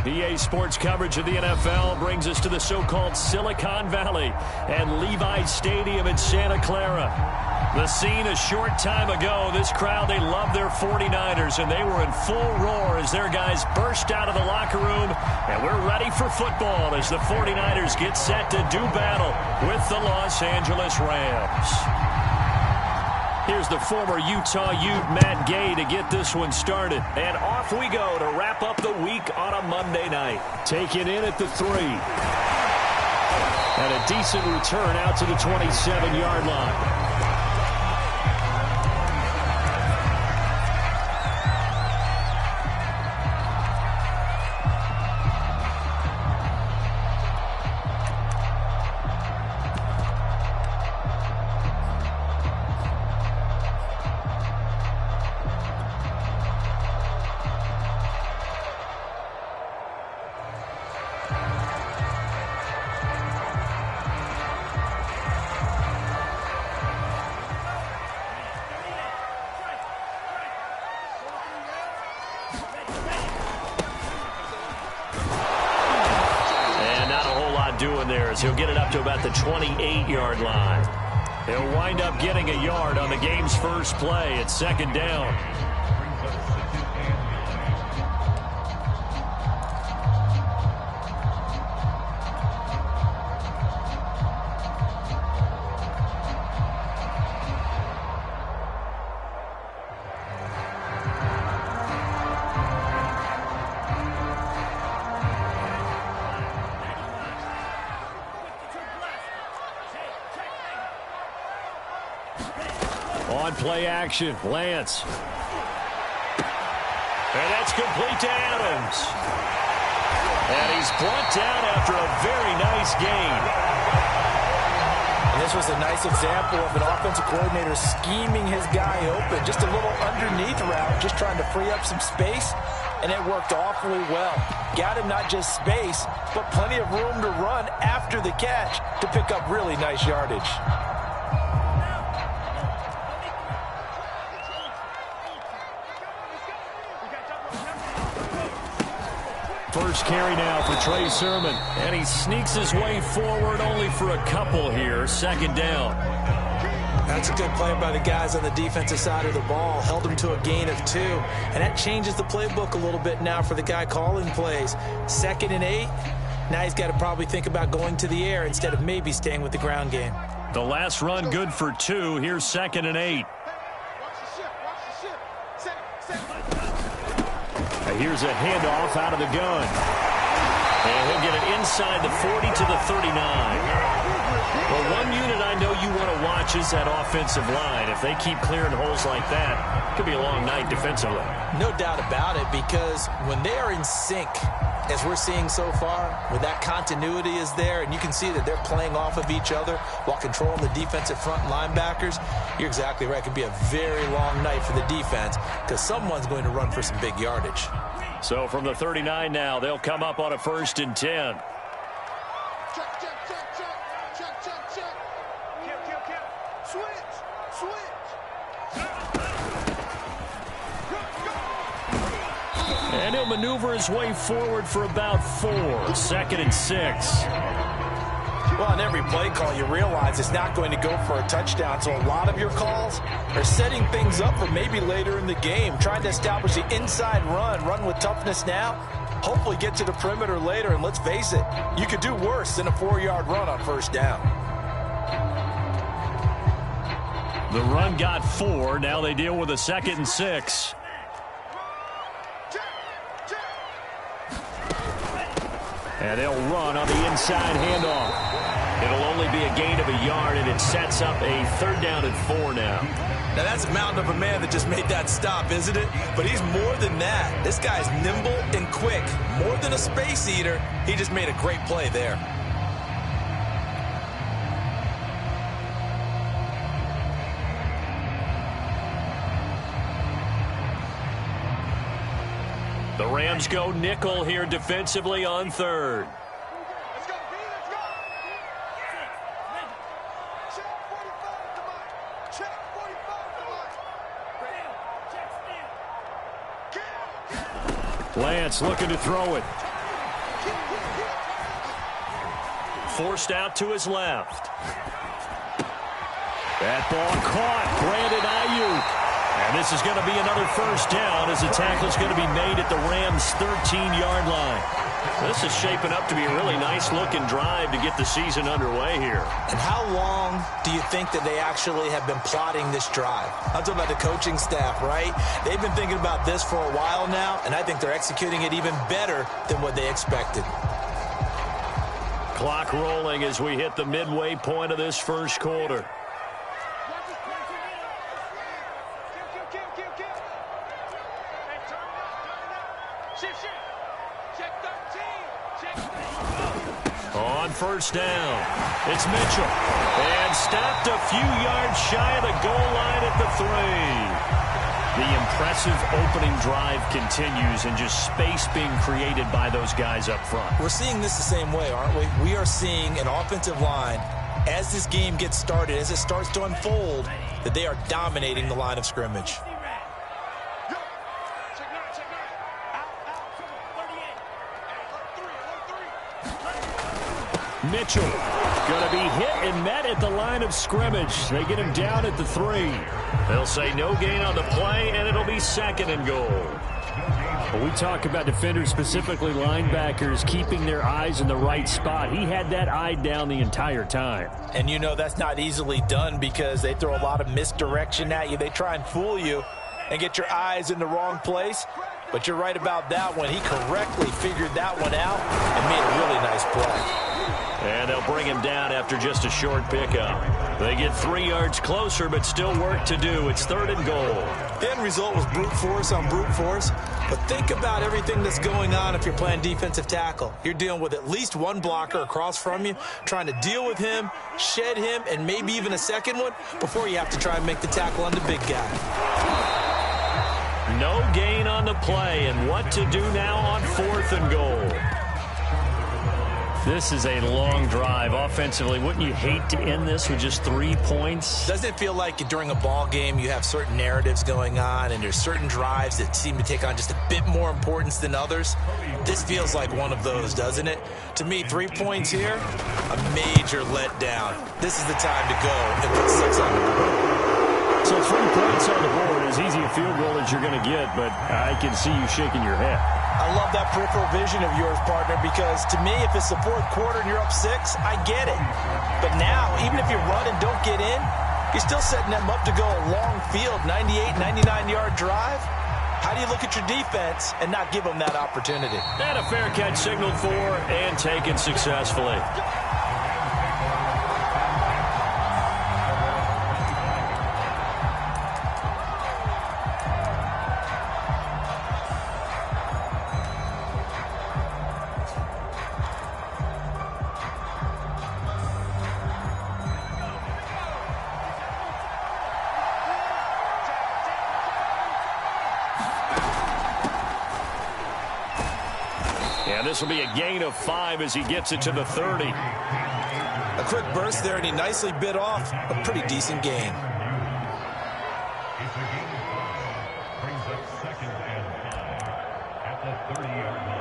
EA Sports coverage of the NFL brings us to the so-called Silicon Valley and Levi Stadium in Santa Clara. The scene a short time ago, this crowd, they love their 49ers, and they were in full roar as their guys burst out of the locker room, and we're ready for football as the 49ers get set to do battle with the Los Angeles Rams. Here's the former Utah Ute, Matt Gay, to get this one started. And off we go to wrap up the week on a Monday night. Taken in at the 3. And a decent return out to the 27-yard line. Doing there is he'll get it up to about the 28-yard line. He'll wind up getting a yard on the game's first play. It's second down. On play action, Lance. And that's complete to Adams. And he's brought down after a very nice gain. And this was a nice example of an offensive coordinator scheming his guy open. Just a little underneath route, just trying to free up some space. And it worked awfully well. Got him not just space, but plenty of room to run after the catch to pick up really nice yardage. First carry now for Trey Sermon. And he sneaks his way forward only for a couple here. Second down. That's a good play by the guys on the defensive side of the ball. Held him to a gain of 2. And that changes the playbook a little bit now for the guy calling plays. 2nd and 8. Now he's got to probably think about going to the air instead of maybe staying with the ground game. The last run good for 2. Here's 2nd and 8. Here's a handoff out of the gun. And he'll get it inside the 40 to the 39. Well, one unit I know you want to watch is that offensive line. If they keep clearing holes like that, it could be a long night defensively. No doubt about it, because when they are in sync, as we're seeing so far, when that continuity is there, and you can see that they're playing off of each other while controlling the defensive front linebackers, you're exactly right. It could be a very long night for the defense because someone's going to run for some big yardage. So from the 39 now, they'll come up on a 1st and 10. And he'll maneuver his way forward for about 4. 2nd and 6. Well, on every play call, you realize it's not going to go for a touchdown. So a lot of your calls are setting things up for maybe later in the game, trying to establish the inside run with toughness now, hopefully get to the perimeter later. And let's face it, you could do worse than a 4-yard run on 1st down. The run got 4. Now they deal with a 2nd and 6. And they'll run on the inside handoff. It'll only be a gain of a yard, and it sets up a 3rd down and 4 now. Now, that's a mountain of a man that just made that stop, isn't it? But he's more than that. This guy's nimble and quick. More than a space eater, he just made a great play there. The Rams go nickel here defensively on 3rd. Let's go, B, let's go. Check 45 to Mike. Check 45 to Mike. Lance looking to throw it. forced out to his left. That ball caught. Brandon Ayuk. And this is going to be another first down as the tackle is going to be made at the Rams' 13-yard line. This is shaping up to be a really nice-looking drive to get the season underway here. And how long do you think that they actually have been plotting this drive? I'm talking about the coaching staff, right? They've been thinking about this for a while now, and I think they're executing it even better than what they expected. Clock rolling as we hit the midway point of this first quarter. On first down, it's Mitchell. And stopped a few yards shy of the goal line at the 3. The impressive opening drive continues and just space being created by those guys up front. We're seeing this the same way, aren't we? We are seeing an offensive line, as this game gets started, as it starts to unfold, that they are dominating the line of scrimmage. Mitchell going to be hit and met at the line of scrimmage. They get him down at the 3. They'll say no gain on the play, and it'll be 2nd and goal. Well, we talk about defenders, specifically linebackers, keeping their eyes in the right spot. He had that eye down the entire time. And you know that's not easily done because they throw a lot of misdirection at you. They try and fool you and get your eyes in the wrong place. But you're right about that one. He correctly figured that one out and made a really nice play. And they'll bring him down after just a short pickup. They get 3 yards closer, but still work to do. It's 3rd and goal. The end result was brute force on brute force. But think about everything that's going on if you're playing defensive tackle. You're dealing with at least one blocker across from you, trying to deal with him, shed him, and maybe even a second one before you have to try and make the tackle on the big guy. No gain on the play, and what to do now on 4th and goal. This is a long drive offensively. Wouldn't you hate to end this with just 3 points? Doesn't it feel like during a ball game you have certain narratives going on and there's certain drives that seem to take on just a bit more importance than others? This feels like one of those, doesn't it? To me, 3 points here, a major letdown. This is the time to go and put 6 on the board. So 3 points on the board, as easy a field goal as you're going to get, but I can see you shaking your head. I love that peripheral vision of yours, partner, because to me, if it's the 4th quarter and you're up 6, I get it. But now, even if you run and don't get in, you're still setting them up to go a long field, 98, 99-yard drive. How do you look at your defense and not give them that opportunity? And a fair catch signaled for and taken successfully. And this will be a gain of 5 as he gets it to the 30. A quick burst there, and he nicely bit off a pretty decent gain. Brings up 2nd and 5 at the 30-yard line.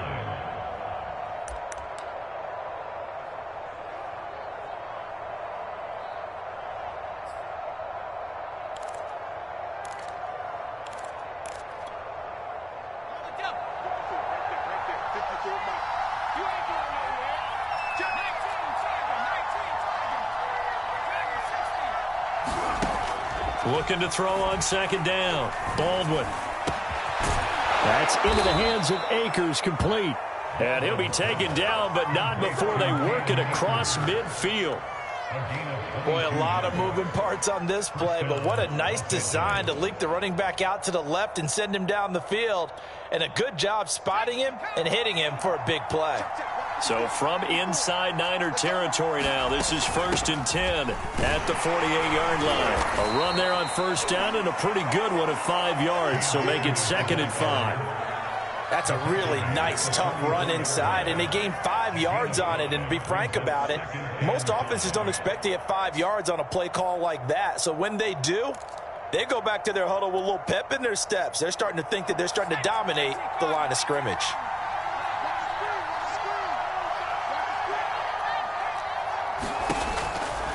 Looking to throw on 2nd down. Baldwin. That's into the hands of Akers, complete. And he'll be taken down, but not before they work it across midfield. Boy, a lot of moving parts on this play, but what a nice design to leak the running back out to the left and send him down the field. And a good job spotting him and hitting him for a big play. So from inside Niner territory now, this is 1st and 10 at the 48-yard line. A run there on 1st down and a pretty good one of 5 yards, so make it 2nd and 5. That's a really nice, tough run inside, and they gained 5 yards on it. And to be frank about it, most offenses don't expect to get 5 yards on a play call like that. So when they do, they go back to their huddle with a little pep in their steps. They're starting to think that they're starting to dominate the line of scrimmage.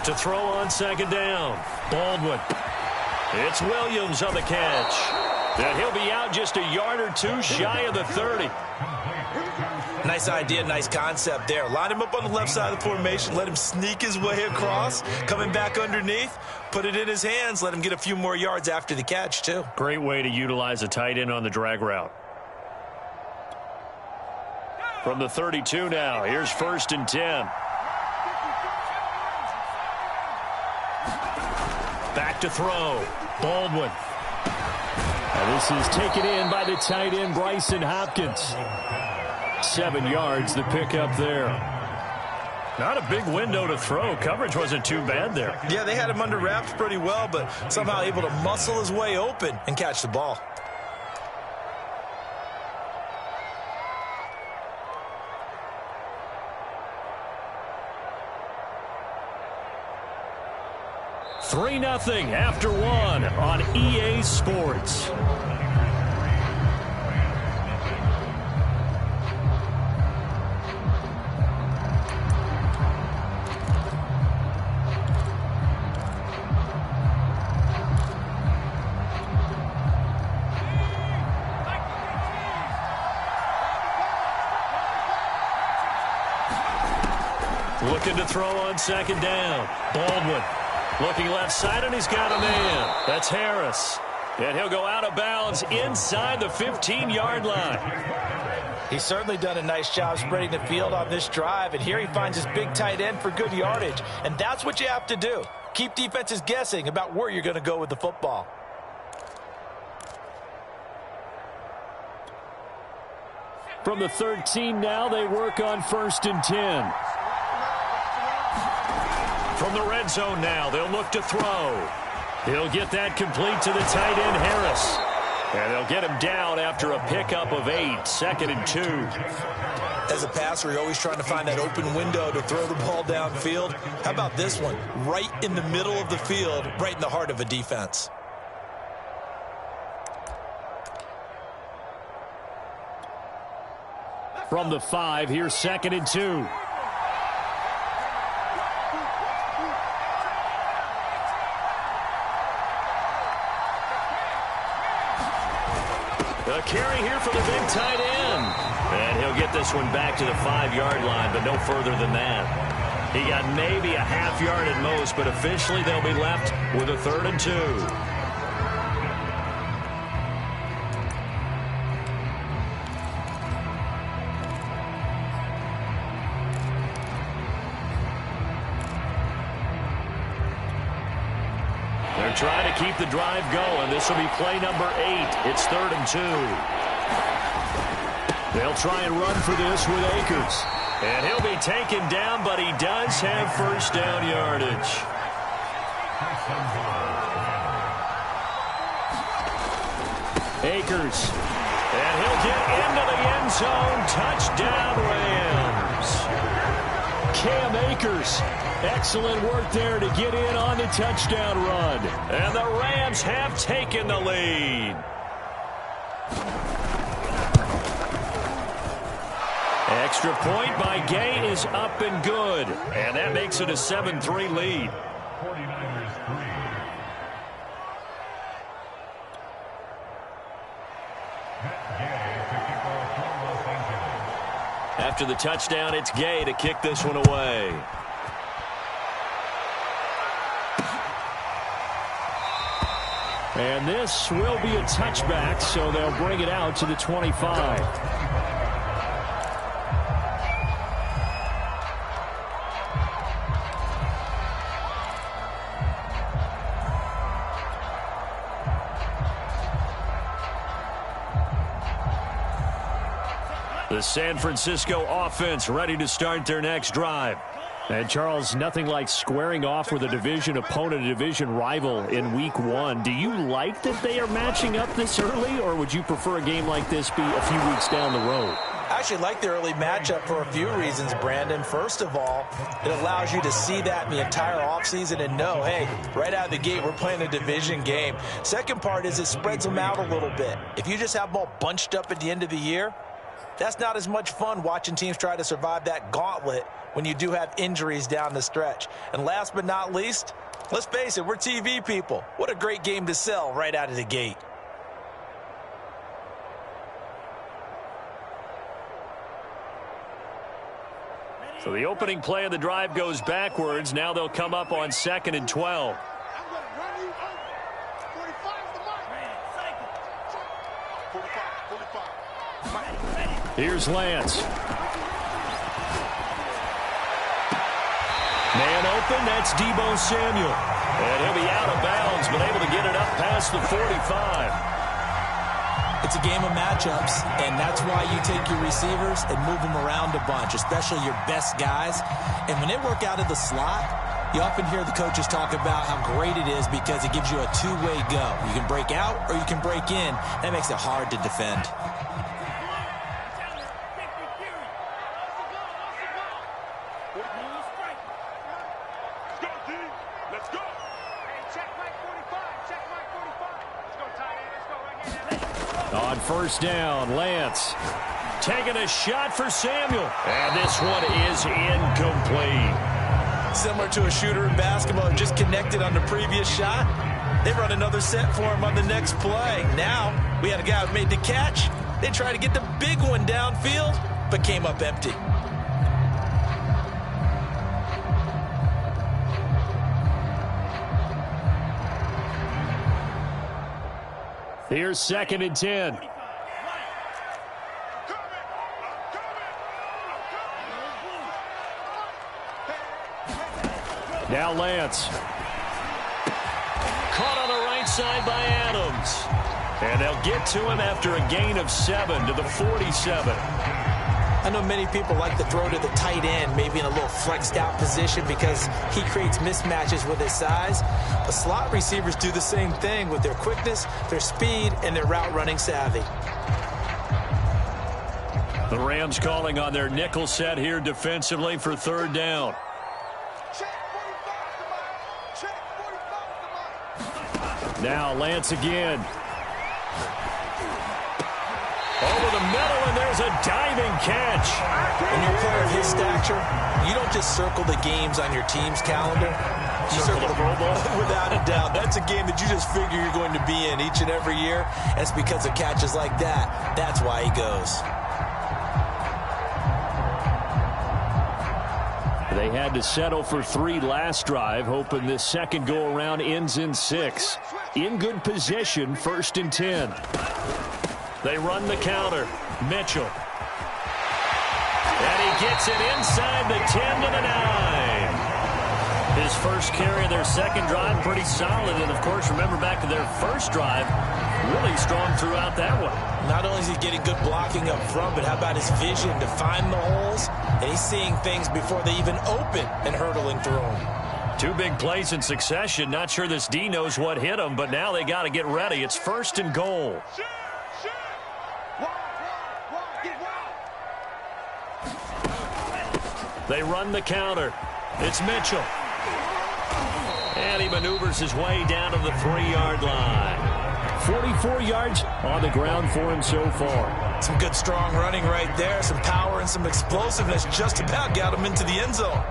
To throw on second down. Baldwin. It's Williams on the catch. And he'll be out just a yard or two shy of the 30. Nice idea, nice concept there. Line him up on the left side of the formation. Let him sneak his way across. Coming back underneath. Put it in his hands. Let him get a few more yards after the catch, too. Great way to utilize a tight end on the drag route. From the 32 now. Here's 1st and 10. Back to throw. Baldwin. And this is taken in by the tight end, Bryson Hopkins. 7 yards, the pickup there. Not a big window to throw. Coverage wasn't too bad there. Yeah, they had him under wraps pretty well, but somehow able to muscle his way open and catch the ball. Three 3-0 after one on EA Sports. Looking to throw on second down. Baldwin. Looking left side, and he's got a man. That's Harris. And he'll go out of bounds inside the 15-yard line. He's certainly done a nice job spreading the field on this drive, and here he finds his big tight end for good yardage. And that's what you have to do. Keep defenses guessing about where you're going to go with the football. From the 13 now, they work on 1st and 10. From the red zone now, they'll look to throw. He'll get that complete to the tight end, Harris. And they'll get him down after a pickup of 8, 2nd and 2. As a passer, you're always trying to find that open window to throw the ball downfield. How about this one? Right in the middle of the field, right in the heart of a defense. From the 5, here's 2nd and 2. A carry here for the big tight end. And he'll get this one back to the 5-yard line, but no further than that. He got maybe a half yard at most, but officially they'll be left with a 3rd and 2. They're trying to keep the drive going. This will be play number 8. It's 3rd and 2. They'll try and run for this with Akers. And he'll be taken down, but he does have first down yardage. Akers. And he'll get into the end zone. Touchdown, Rams. Cam Akers. Excellent work there to get in on the touchdown run. And the Rams have taken the lead. Extra point by Gay is up and good. And that makes it a 7-3 lead. 49ers 3. After the touchdown, it's Gay to kick this one away. And this will be a touchback, so they'll bring it out to the 25. The San Francisco offense ready to start their next drive. And, Charles, nothing like squaring off with a division opponent, a division rival in Week 1. Do you like that they are matching up this early, or would you prefer a game like this be a few weeks down the road? I actually like the early matchup for a few reasons, Brandon. First of all, it allows you to see that in the entire offseason and know, hey, right out of the gate, we're playing a division game. Second part is it spreads them out a little bit. If you just have them all bunched up at the end of the year, That's not as much fun watching teams try to survive that gauntlet when you do have injuries down the stretch. And last but not least, let's face it, we're TV people. What a great game to sell right out of the gate. So the opening play of the drive goes backwards. Now they'll come up on 2nd and 12. Here's Lance. Man open, that's Deebo Samuel. And he'll be out of bounds, but able to get it up past the 45. It's a game of matchups, and that's why you take your receivers and move them around a bunch, especially your best guys. And when they work out of the slot, you often hear the coaches talk about how great it is because it gives you a two-way go. You can break out or you can break in. That makes it hard to defend. On first down, Lance taking a shot for Samuel. And this one is incomplete. Similar to a shooter in basketball, just connected on the previous shot. They run another set for him on the next play. Now, we had a guy who made the catch. They tried to get the big one downfield, but came up empty. Here's 2nd and 10. Now Lance. Caught on the right side by Adams. And they'll get to him after a gain of 7 to the 47. I know many people like to throw to the tight end, maybe in a little flexed out position because he creates mismatches with his size. But slot receivers do the same thing with their quickness, their speed, and their route running savvy. The Rams calling on their nickel set here defensively for 3rd down. Now Lance again. Over the middle, and there's a diving catch. When you're a player of his stature, you don't just circle the games on your team's calendar. You circle the Pro Bowl. Without a doubt. That's a game that you just figure you're going to be in each and every year. And it's because of catches like that. That's why he goes. They had to settle for 3 last drive, hoping this second go-around ends in 6. In good position, 1st and 10. They run the counter. Mitchell. And he gets it inside the 10 to the 9. His first carry of their second drive, pretty solid. And, of course, remember back to their first drive, really strong throughout that one. Not only is he getting good blocking up front, but how about his vision to find the holes? And he's seeing things before they even open and hurdling through them. 2 big plays in succession. Not sure this D knows what hit him, but now they got to get ready. It's 1st and goal. They run the counter. It's Mitchell. And he maneuvers his way down to the 3-yard line. 44 yards on the ground for him so far. Some good strong running right there. Some power and some explosiveness just about got him into the end zone.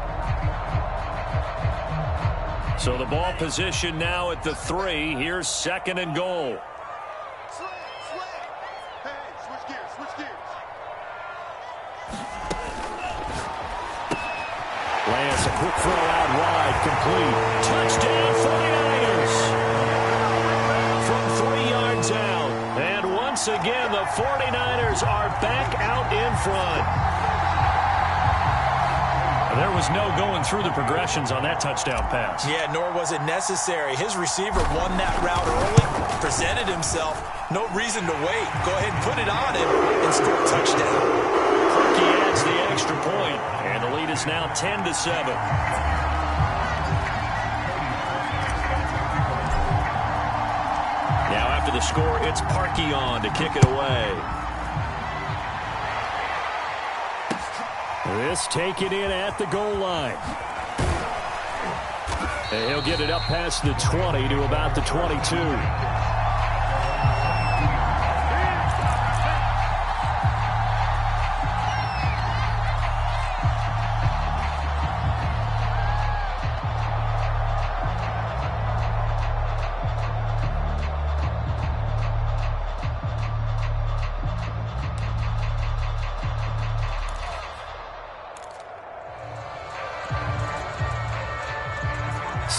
So the ball position now at the 3. Here's 2nd and goal. Lance, a quick throw out wide, complete. Touchdown, 49ers. From 3 yards out. And once again, the 49ers are back out in front. There was no going through the progressions on that touchdown pass. Yeah, nor was it necessary. His receiver won that route early, presented himself. No reason to wait. Go ahead and put it on him and score a touchdown. He adds the extra point, and the lead is now 10-7. Now after the score, it's Parkey on to kick it away. This taken in at the goal line. And he'll get it up past the 20 to about the 22.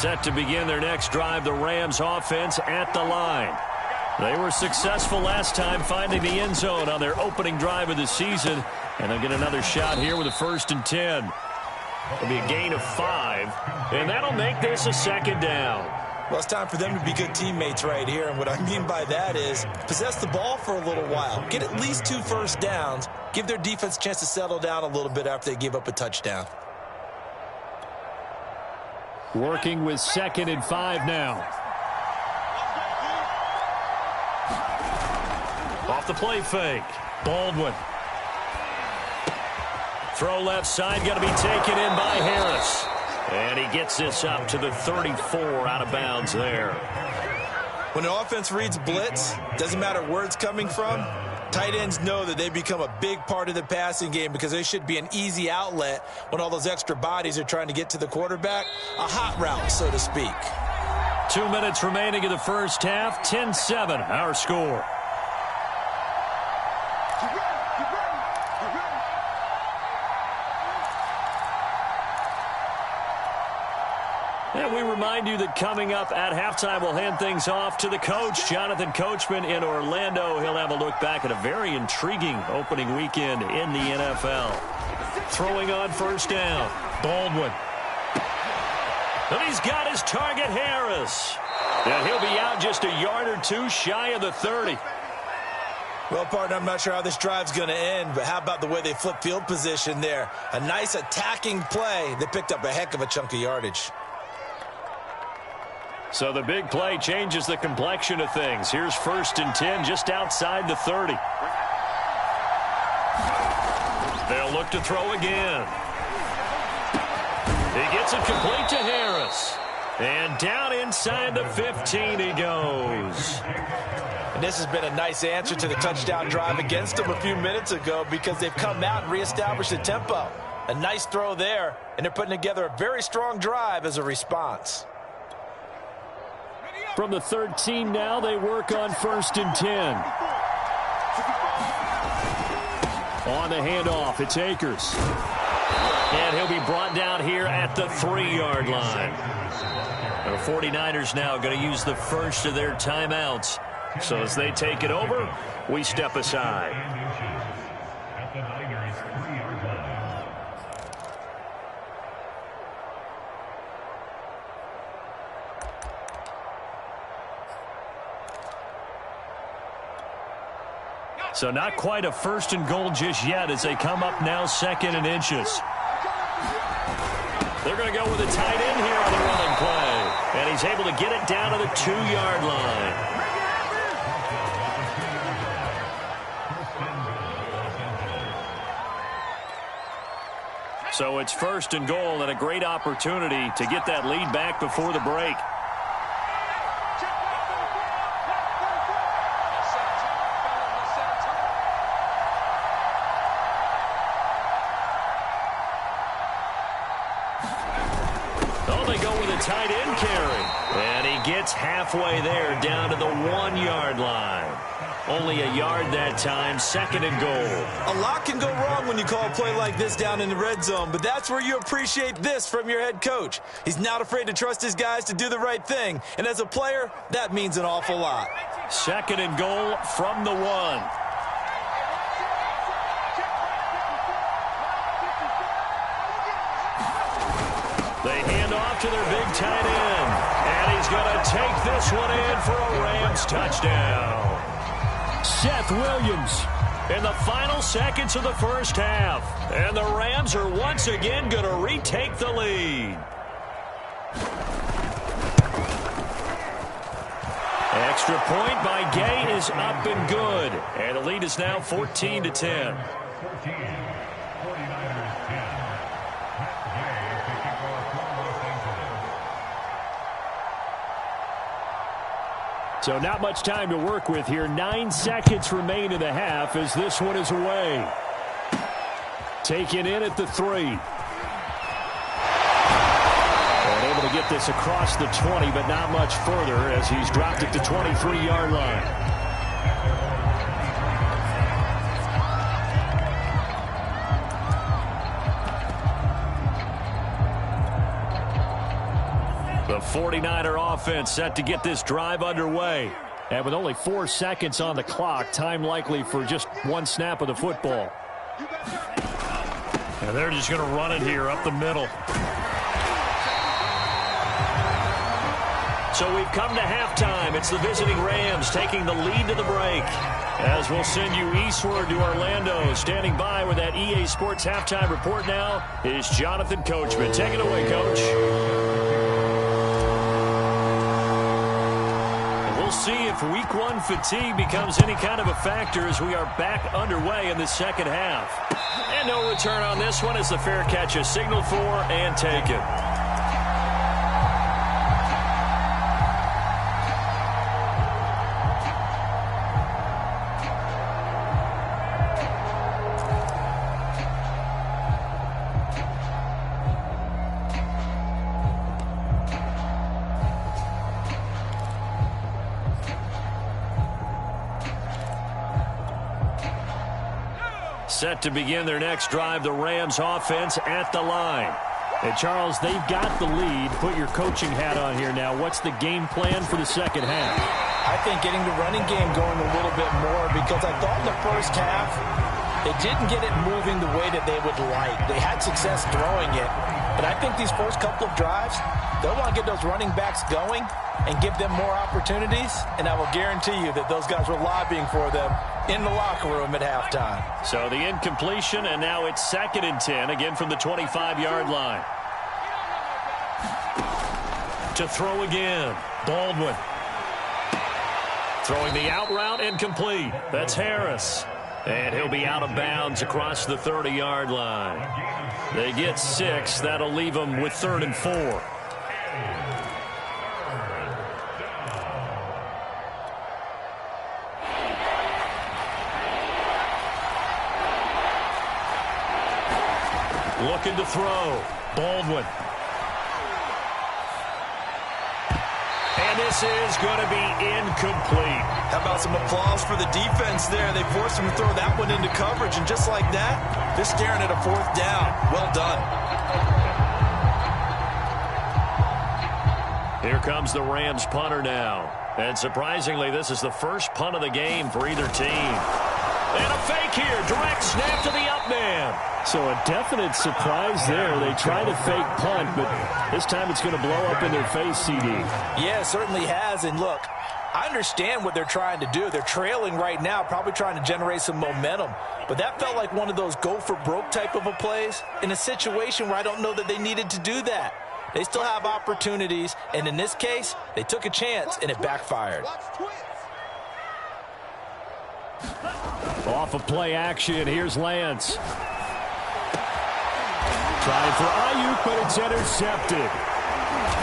Set to begin their next drive, the Rams offense at the line. They were successful last time finding the end zone on their opening drive of the season, and they'll get another shot here with a 1st and 10. It'll be a gain of 5, and that'll make this a 2nd down. Well, it's time for them to be good teammates right here, and what I mean by that is possess the ball for a little while, get at least 2 first downs, give their defense a chance to settle down a little bit after they give up a touchdown. Working with 2nd and 5 now. Off the play fake. Baldwin. Throw left side, going to be taken in by Harris. And he gets this up to the 34, out of bounds there. When the offense reads blitz, doesn't matter where it's coming from, tight ends know that they become a big part of the passing game because they should be an easy outlet when all those extra bodies are trying to get to the quarterback. A hot route, so to speak. 2 minutes remaining in the first half. 10-7, our score. And we remind you that coming up at halftime, we'll hand things off to the coach, Jonathan Coachman in Orlando. He'll have a look back at a very intriguing opening weekend in the NFL. Throwing on 1st down, Baldwin. And he's got his target, Harris. And he'll be out just a yard or 2 shy of the 30. Well, partner, I'm not sure how this drive's going to end, but how about the way they flip field position there? A nice attacking play that picked up a heck of a chunk of yardage. So the big play changes the complexion of things. Here's 1st and 10 just outside the 30. They'll look to throw again. He gets it complete to Harris. And down inside the 15 he goes. And this has been a nice answer to the touchdown drive against them a few minutes ago because they've come out and reestablished the tempo. A nice throw there, and they're putting together a very strong drive as a response. From the 13 now, they work on 1st and 10. On the handoff, it's Akers. And he'll be brought down here at the 3-yard line. The 49ers now going to use the first of their timeouts. So as they take it over, we step aside. At the Niners 3-yard line. So not quite a 1st and goal just yet as they come up now 2nd and inches. They're going to go with a tight end here on the running play. And he's able to get it down to the 2-yard line. So it's 1st and goal and a great opportunity to get that lead back before the break. Tight end carry. And he gets halfway there down to the 1-yard line. Only a yard that time, 2nd and goal. A lot can go wrong when you call a play like this down in the red zone, but that's where you appreciate this from your head coach. He's not afraid to trust his guys to do the right thing, and as a player, that means an awful lot. 2nd and goal from the 1. They hand off to their big tight end. And he's going to take this one in for a Rams touchdown. Seth Williams in the final seconds of the first half. And the Rams are once again going to retake the lead. Extra point by Gay is up and good. And the lead is now 14-10. 14. 49ers 10. So not much time to work with here. 9 seconds remain in the half as this one is away. Taken in at the 3. And able to get this across the 20, but not much further as he's dropped at the 23-yard line. The 49er offense set to get this drive underway. And with only 4 seconds on the clock, time likely for just one snap of the football. And they're just going to run it here up the middle. So we've come to halftime. It's the visiting Rams taking the lead to the break. As we'll send you eastward to Orlando. Standing by with that EA Sports halftime report now is Jonathan Coachman. Take it away, Coach. We'll see if week one fatigue becomes any kind of a factor as we are back underway in the second half. And no return on this one as the fair catch is signaled for and taken. Set to begin their next drive, the Rams offense at the line. And Charles, they've got the lead. Put your coaching hat on here now. What's the game plan for the second half? I think getting the running game going a little bit more, because I thought in the first half they didn't get it moving the way that they would like. They had success throwing it, but I think these first couple of drives, they'll want to get those running backs going and give them more opportunities, and I will guarantee you that those guys were lobbying for them in the locker room at halftime. So the incompletion, and now it's 2nd and 10, again from the 25-yard line. To throw again, Baldwin. Throwing the out route, incomplete. That's Harris. And he'll be out of bounds across the 30-yard line. They get 6. That'll leave them with 3rd and 4. Looking to throw. Baldwin. And this is going to be incomplete. How about some applause for the defense there? They forced him to throw that one into coverage, and just like that, they're staring at a 4th down. Well done. Here comes the Rams punter now. And surprisingly, this is the first punt of the game for either team. And a fake here. Direct snap to the up man. So a definite surprise there. They try to fake punt, but this time it's going to blow up in their face, CD. Yeah, it certainly has. And look, I understand what they're trying to do. They're trailing right now, probably trying to generate some momentum. But that felt like one of those go-for-broke type of a plays in a situation where I don't know that they needed to do that. They still have opportunities, and in this case, they took a chance, and it backfired. Off of play action, here's Lance. Trying for Ayuk, but it's intercepted.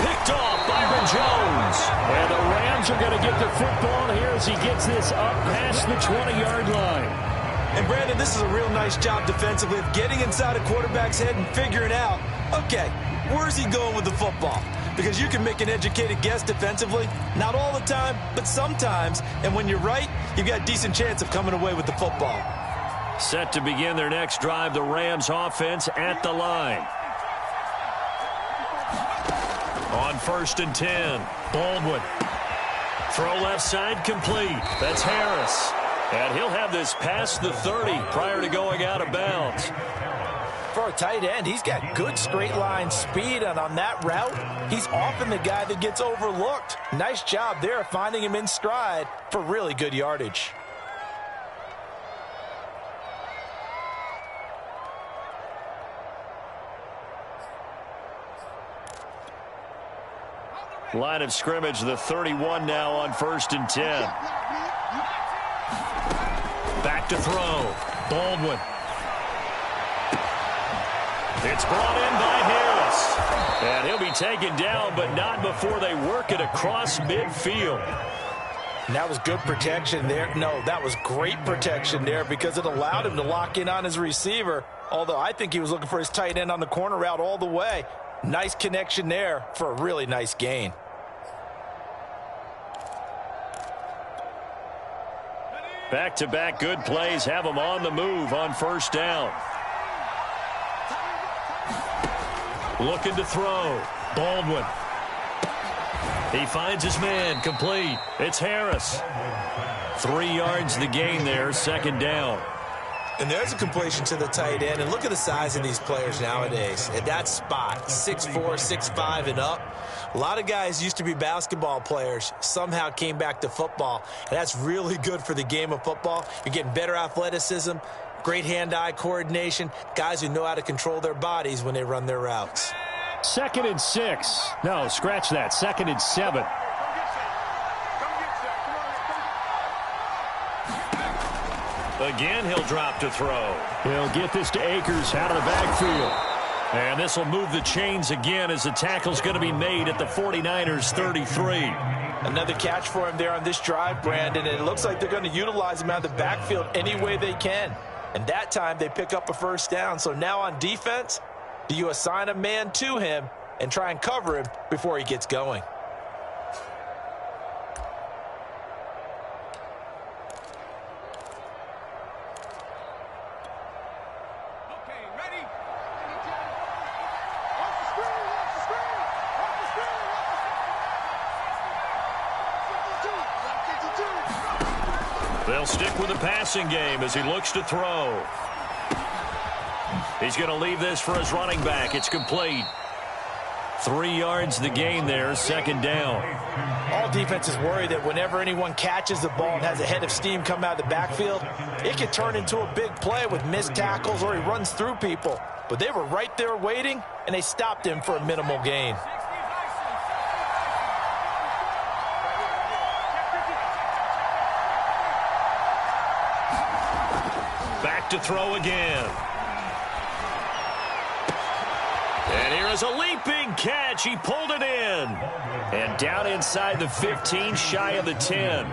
Picked off Byron Jones. And the Rams are going to get the football here as he gets this up past the 20-yard line. And Brandon, this is a real nice job defensively of getting inside a quarterback's head and figuring out, okay, where's he going with the football? Because you can make an educated guess defensively, not all the time, but sometimes. And when you're right, you've got a decent chance of coming away with the football. Set to begin their next drive, the Rams offense at the line. On 1st and 10, Baldwin. Throw left side complete. That's Harris. And he'll have this past the 30 prior to going out of bounds. For a tight end, he's got good straight line speed, and on that route, he's often the guy that gets overlooked. Nice job there finding him in stride for really good yardage. Line of scrimmage, the 31 now on 1st and 10. Back to throw. Baldwin. It's brought in by Harris. And he'll be taken down, but not before they work it across midfield. And that was good protection there. No, that was great protection there because it allowed him to lock in on his receiver. Although I think he was looking for his tight end on the corner route all the way. Nice connection there for a really nice gain. Back-to-back good plays have them on the move on 1st down. Looking to throw. Baldwin. He finds his man, complete. It's Harris. 3 yards the gain there, second down. And there's a completion to the tight end. And look at the size of these players nowadays. At that spot, 6'4", 6'5", and up. A lot of guys used to be basketball players, somehow came back to football. And that's really good for the game of football. You're getting better athleticism, great hand-eye coordination, guys who know how to control their bodies when they run their routes. 2nd and 6. No, scratch that. 2nd and 7. Again, he'll drop to throw. He'll get this to Akers out of the backfield. And this will move the chains again as the tackle's going to be made at the 49ers 33. Another catch for him there on this drive, Brandon, and it looks like they're going to utilize him out of the backfield any way they can. And that time they pick up a first down. So now on defense, do you assign a man to him and try and cover him before he gets going? They'll stick with the passing game as he looks to throw. He's going to leave this for his running back. It's complete. 3 yards the gain there, second down. All defenses worry that whenever anyone catches the ball and has a head of steam come out of the backfield, it could turn into a big play with missed tackles or he runs through people. But they were right there waiting, and they stopped him for a minimal gain. Back to throw again. And here is a leaping catch. He pulled it in. And down inside the 15, shy of the 10.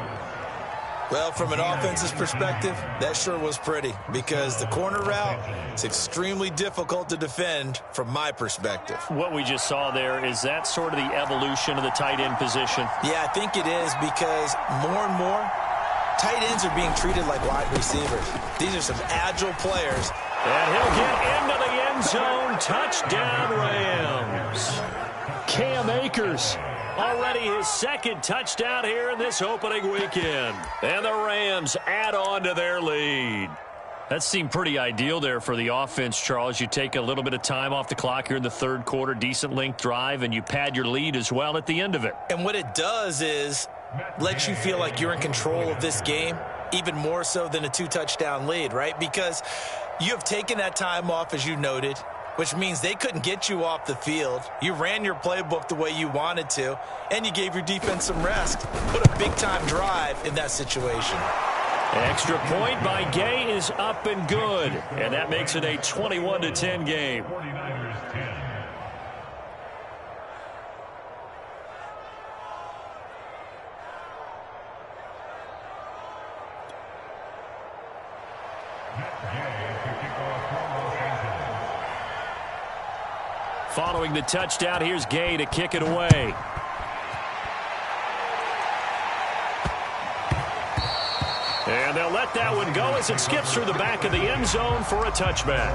Well, from an offense's perspective, that sure was pretty because the corner route is extremely difficult to defend from my perspective. What we just saw there, is that sort of the evolution of the tight end position? Yeah, I think it is because more and more, tight ends are being treated like wide receivers. These are some agile players. And he'll get into the end zone. Touchdown, Rams. Cam Akers. Already his second touchdown here in this opening weekend. And the Rams add on to their lead. That seemed pretty ideal there for the offense, Charles. You take a little bit of time off the clock here in the third quarter, decent length drive, and you pad your lead as well at the end of it. And what it does is let you feel like you're in control of this game, even more so than a 2-touchdown lead, right? Because you have taken that time off, as you noted, which means they couldn't get you off the field. You ran your playbook the way you wanted to, and you gave your defense some rest. What a big-time drive in that situation. Extra point by Gay is up and good. And that makes it a 21-10 game. 49ers 10. Following the touchdown, here's Gay to kick it away. And they'll let that one go as it skips through the back of the end zone for a touchback.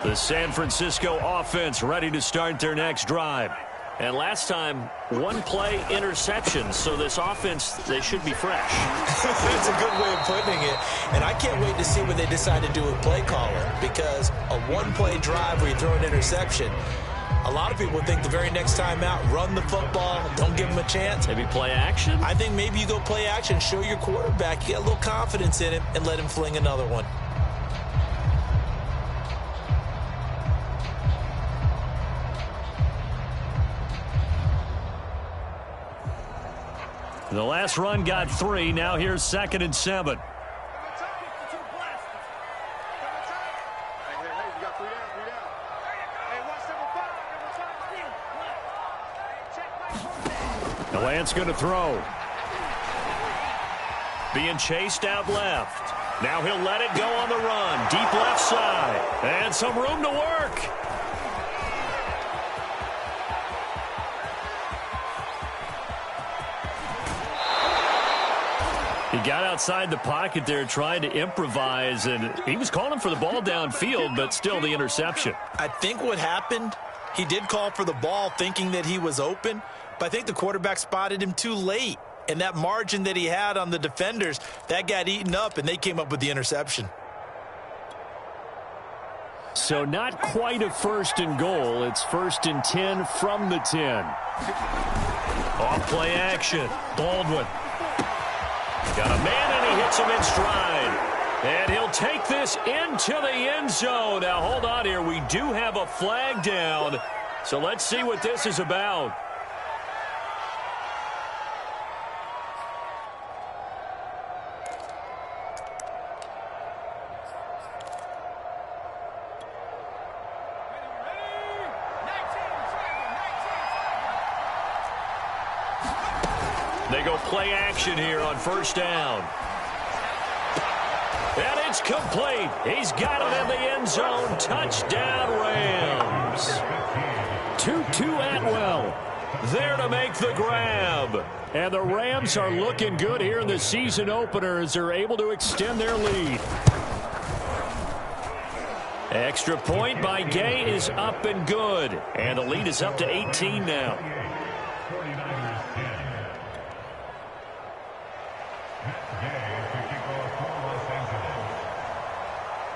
The San Francisco offense ready to start their next drive. And last time, one play interception. So this offense, they should be fresh. That's a good way of putting it. And I can't wait to see what they decide to do with play calling. Because a one-play drive where you throw an interception, a lot of people think the very next time out, run the football, don't give them a chance. Maybe play action? I think maybe you go play action, show your quarterback, you got a little confidence in him, and let him fling another one. The last run got 3. Now here's 2nd and 7. The Lance going to throw. Being chased out left. Now he'll let it go on the run. Deep left side. And some room to work. He got outside the pocket there trying to improvise, and he was calling for the ball downfield, but still the interception. I think what happened, he did call for the ball thinking that he was open, but I think the quarterback spotted him too late. And that margin that he had on the defenders, that got eaten up, and they came up with the interception. So not quite a 1st and goal. It's 1st and 10 from the 10. Off play action. Baldwin. Got a man, and he hits him in stride. And he'll take this into the end zone. Now, hold on here. We do have a flag down. So let's see what this is about. They go play action here on 1st down. And it's complete. He's got it in the end zone. Touchdown, Rams. Tutu Atwell there to make the grab. And the Rams are looking good here in the season opener as they're able to extend their lead. Extra point by Gay is up and good. And the lead is up to 18 now.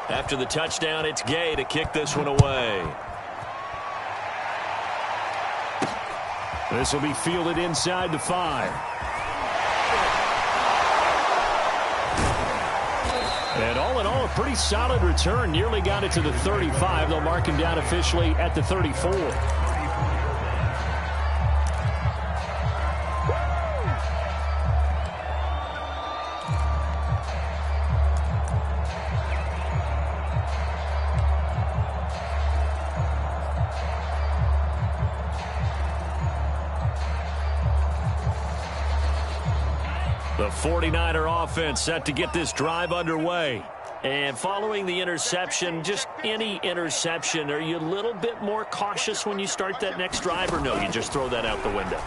After the touchdown, it's Gay to kick this one away. This will be fielded inside the 5. And all in all, a pretty solid return. Nearly got it to the 35. They'll mark him down officially at the 34. The 49er offense set to get this drive underway. And following the interception, just any interception, are you a little bit more cautious when you start that next drive, or no, you just throw that out the window?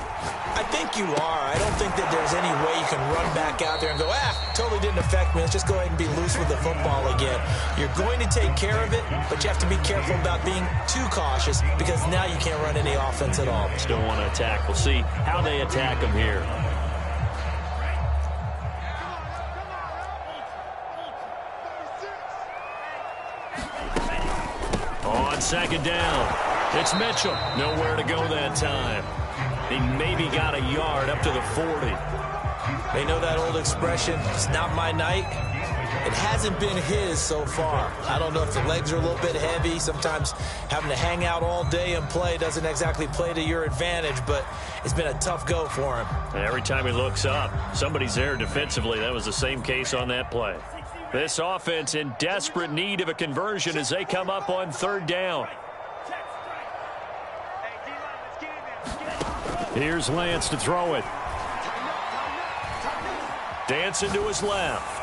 I think you are. I don't think that there's any way you can run back out there and go, totally didn't affect me. Let's just go ahead and be loose with the football again. You're going to take care of it, but you have to be careful about being too cautious because now you can't run any offense at all. Still want to attack. We'll see how they attack them here. On 2nd down, it's Mitchell. Nowhere to go that time. He maybe got a yard up to the 40. They know that old expression, it's not my night. It hasn't been his so far. I don't know if the legs are a little bit heavy. Sometimes having to hang out all day and play doesn't exactly play to your advantage, but it's been a tough go for him. And every time he looks up, somebody's there defensively. That was the same case on that play. This offense in desperate need of a conversion as they come up on 3rd down. Here's Lance to throw it. Dancing to his left.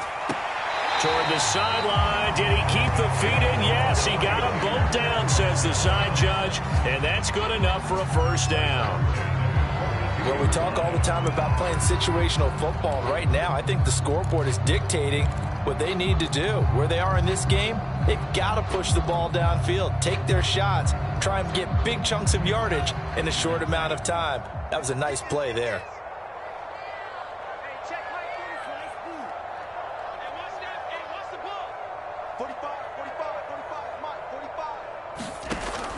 Toward the sideline. Did he keep the feet in? Yes, he got them both down, says the side judge. And that's good enough for a 1st down. Well, we talk all the time about playing situational football. Right now, I think the scoreboard is dictating what they need to do. Where they are in this game, they've got to push the ball downfield, take their shots, try and get big chunks of yardage in a short amount of time. That was a nice play there.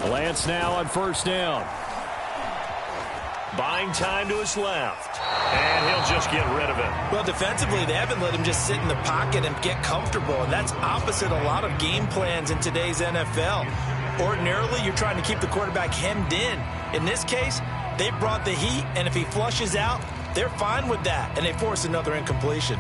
Lance now on 1st down. Buying time to his left. And he'll just get rid of it. Well, defensively, they haven't let him just sit in the pocket and get comfortable, and that's opposite a lot of game plans in today's NFL. Ordinarily, you're trying to keep the quarterback hemmed in. In this case, they brought the heat, and if he flushes out, they're fine with that, and they force another incompletion.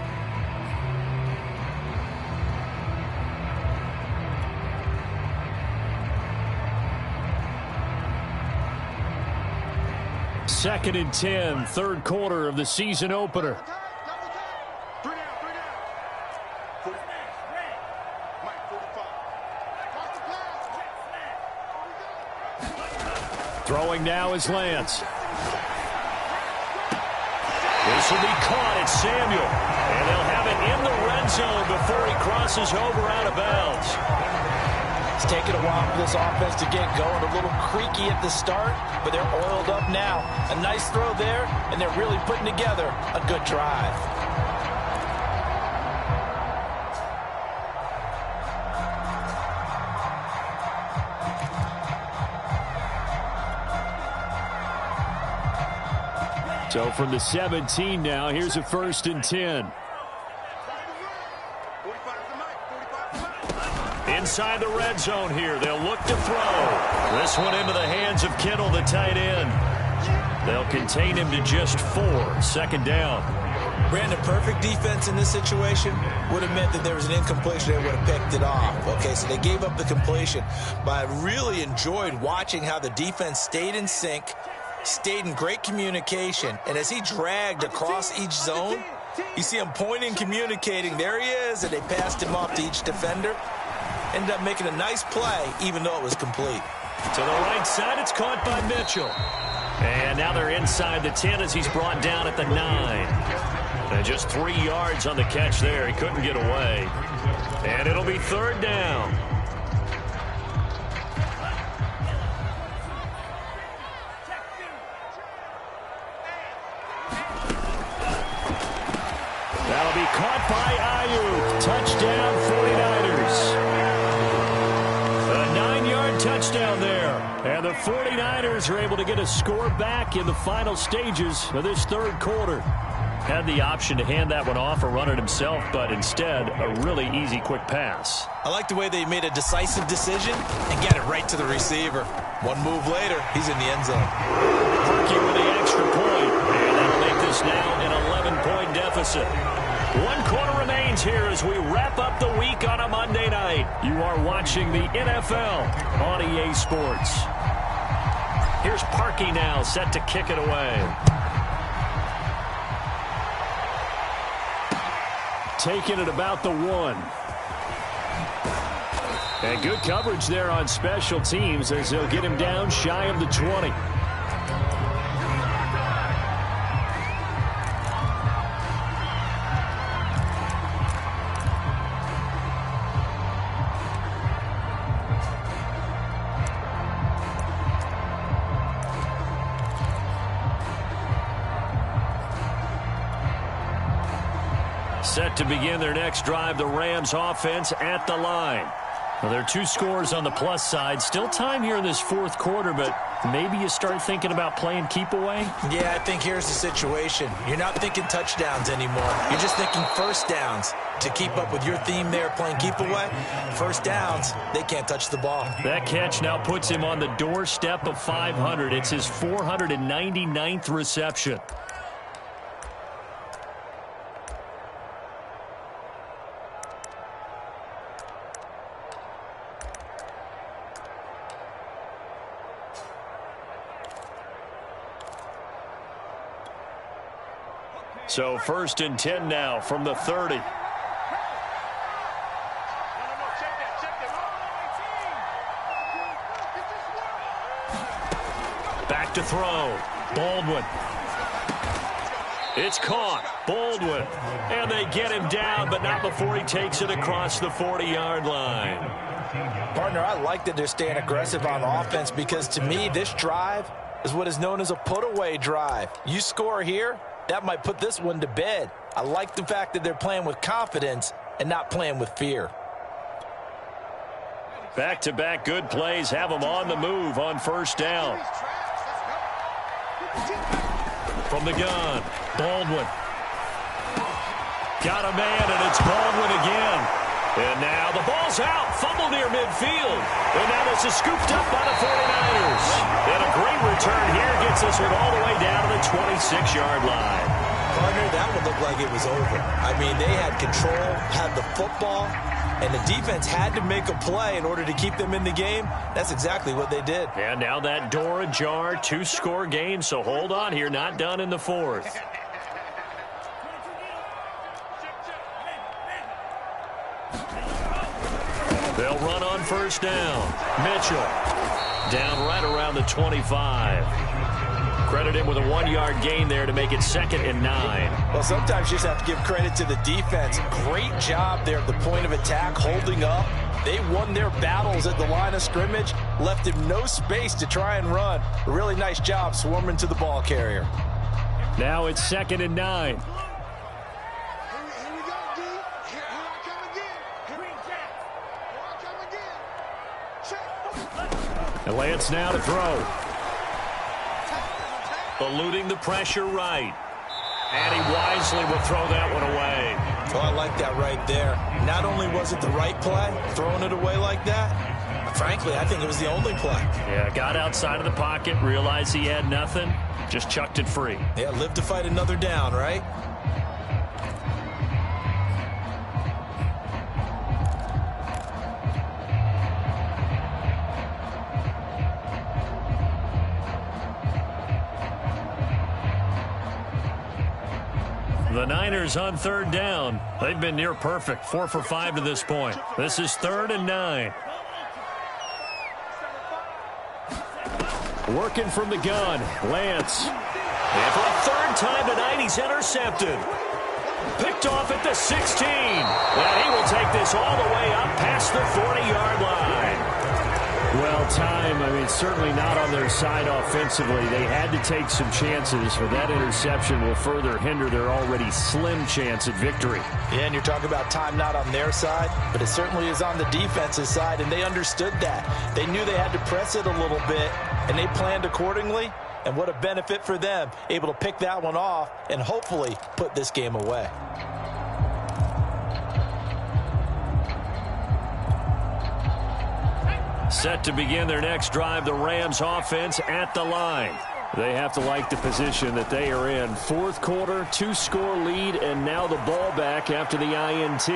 Second and 10, 3rd quarter of the season opener. Throwing now is Lance. This will be caught. It's Samuel. And they'll have in the red zone before he crosses over out of bounds. It's taken a while for this offense to get going. A little creaky at the start, but they're oiled up now. A nice throw there, and they're really putting together a good drive. So from the 17 now, here's a 1st and 10. Inside the red zone here, they'll look to throw. This one into the hands of Kittle, the tight end. They'll contain him to just 4. 2nd down. Brandon, perfect defense in this situation would have meant that there was an incompletion. They would have picked it off. Okay, so they gave up the completion. But I really enjoyed watching how the defense stayed in sync, stayed in great communication, and as he dragged across each zone, you see him pointing, communicating. There he is, and they passed him off to each defender. Ended up making a nice play, even though it was complete. To the right side, it's caught by Mitchell. And now they're inside the 10 as he's brought down at the 9. And just 3 yards on the catch there. He couldn't get away. And it'll be 3rd down. That'll be caught by Ayuk. Touchdown, 49ers. A 9-yard touchdown there. And the 49ers are able to get a score back in the final stages of this 3rd quarter. Had the option to hand that one off or run it himself, but instead, a really easy, quick pass. I like the way they made a decisive decision and get it right to the receiver. One move later, he's in the end zone. Perky with the extra point, and that'll make this now an 11-point deficit. 1 quarter remains here as we wrap up the week on a Monday night. You are watching the NFL on EA Sports. Here's Parkey now, set to kick it away. Taking it about the 1. And good coverage there on special teams as they'll get him down shy of the 20. Set to begin their next drive, the Rams offense at the line. Well, there are 2 scores on the plus side. Still time here in this 4th quarter, but maybe you start thinking about playing keep away? Yeah, I think here's the situation. You're not thinking touchdowns anymore. You're just thinking 1st downs. To keep up with your theme there, playing keep away, 1st downs, they can't touch the ball. That catch now puts him on the doorstep of 500. It's his 499th reception. So 1st and 10 now from the 30. Back to throw. Baldwin. It's caught. Baldwin. And they get him down, but not before he takes it across the 40-yard line. Partner, I like that they're staying aggressive on offense because to me, this drive is what is known as a put-away drive. You score here, that might put this one to bed. I like the fact that they're playing with confidence and not playing with fear. Back-to-back good plays have them on the move on 1st down. From the gun, Baldwin. Got a man, and it's Baldwin again. And now the ball's out. Fumble near midfield. And now this is scooped up by the 49ers. And a great return here gets this one all the way down to the 26-yard line. Partner, that would look like it was over. I mean, they had control, had the football, and the defense had to make a play in order to keep them in the game. That's exactly what they did. And now that door ajar, 2-score game, so hold on here, not done in the 4th. They'll run on 1st down. Mitchell down right around the 25. Credit him with a 1-yard gain there to make it 2nd and 9. Well, sometimes you just have to give credit to the defense. Great job there at the point of attack, holding up. They won their battles at the line of scrimmage, left him no space to try and run. A really nice job swarming to the ball carrier. Now it's 2nd and 9. Here we go, D. Here I come again. Here I come again. Check. And Lance now to throw. Eluding the pressure right. And he wisely will throw that one away. Oh, I like that right there. Not only was it the right play, throwing it away like that, frankly, I think it was the only play. Yeah, got outside of the pocket, realized he had nothing, just chucked it free. Yeah, live to fight another down, right? The Niners on 3rd down. They've been near perfect, 4 for 5 to this point. This is 3rd and 9. Working from the gun, Lance. And for a 3rd time tonight, he's intercepted. Picked off at the 16. And he will take this all the way up past the 40-yard line. Well, certainly not on their side offensively. They had to take some chances, but that interception will further hinder their already slim chance at victory. Yeah, and you're talking about time not on their side, but it certainly is on the defense's side, and they understood that. They knew they had to press it a little bit, and they planned accordingly, and what a benefit for them, able to pick that one off and hopefully put this game away. Set to begin their next drive, the Rams offense at the line. They have to like the position that they are in. Fourth quarter, 2-score lead, and now the ball back after the INT.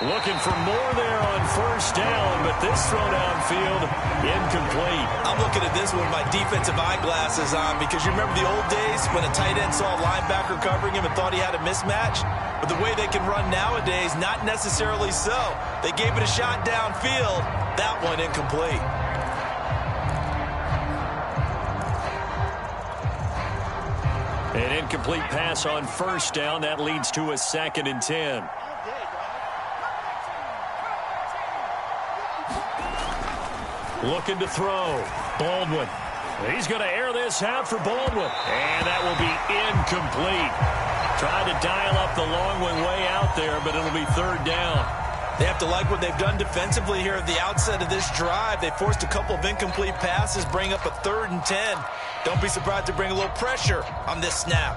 Looking for more there on first down, but this throw downfield, incomplete. I'm looking at this with my defensive eyeglasses on because you remember the old days when a tight end saw a linebacker covering him and thought he had a mismatch? But the way they can run nowadays, not necessarily so. They gave it a shot downfield. That one incomplete. An incomplete pass on first down. That leads to a 2nd and 10. Looking to throw. Baldwin. He's going to air this out for Baldwin. And that will be incomplete. Trying to dial up the long one way out there, but it'll be 3rd down. They have to like what they've done defensively here at the outset of this drive. They forced a couple of incomplete passes, bring up a 3rd and 10. Don't be surprised to bring a little pressure on this snap.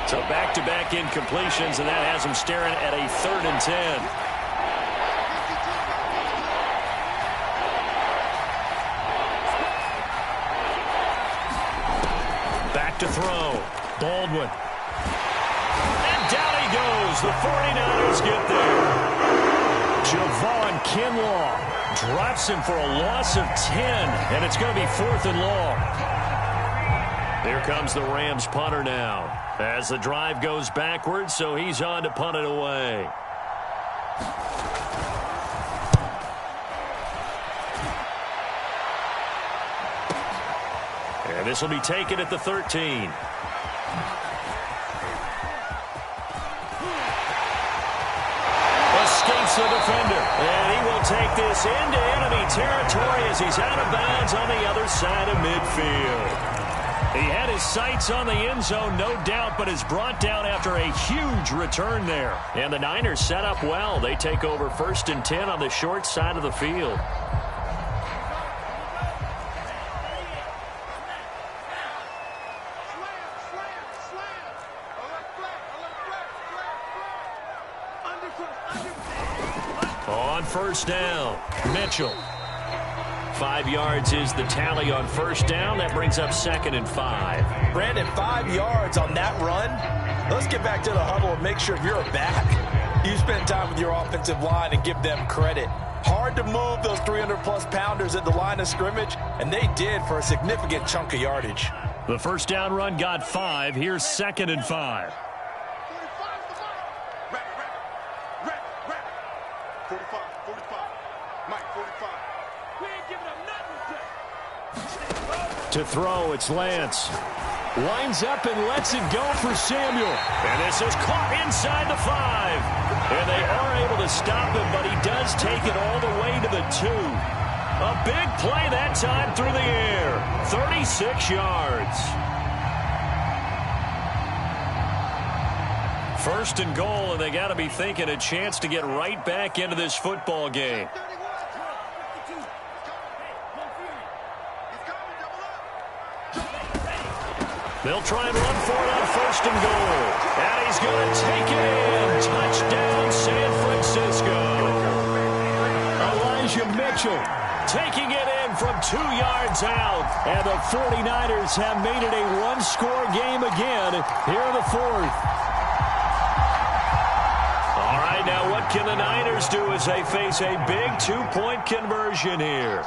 So back-to-back incompletions, and that has them staring at a 3rd and 10. To throw. Baldwin. And down he goes. The 49ers get there. Javon Kinlaw drops him for a loss of 10, and it's going to be 4th and long. Here comes the Rams punter now as the drive goes backwards, so he's on to punt it away. And this will be taken at the 13. Escapes the defender. And he will take this into enemy territory as he's out of bounds on the other side of midfield. He had his sights on the end zone, no doubt, but is brought down after a huge return there. And the Niners set up well. They take over 1st and 10 on the short side of the field. On first down, Mitchell. 5 yards is the tally on first down. That brings up 2nd and 5. Brandon, 5 yards on that run. Let's get back to the huddle and make sure you're back. You spend time with your offensive line and give them credit. Hard to move those 300-plus pounders at the line of scrimmage, and they did for a significant chunk of yardage. The first down run got 5. Here's 2nd and 5. 45. Mike, 45. We ain't giving up nothing. To throw, it's Lance. Winds up and lets it go for Samuel. And this is caught inside the 5. And they are able to stop him, but he does take it all the way to the 2. A big play that time through the air. 36 yards. First and goal, and they got to be thinking a chance to get right back into this football game. They'll try and run for it on first and goal. And he's going to take it in. Touchdown, San Francisco. Elijah Mitchell taking it in from 2 yards out. And the 49ers have made it a one-score game again here in the 4th. All right, now what can the Niners do as they face a big 2-point conversion here?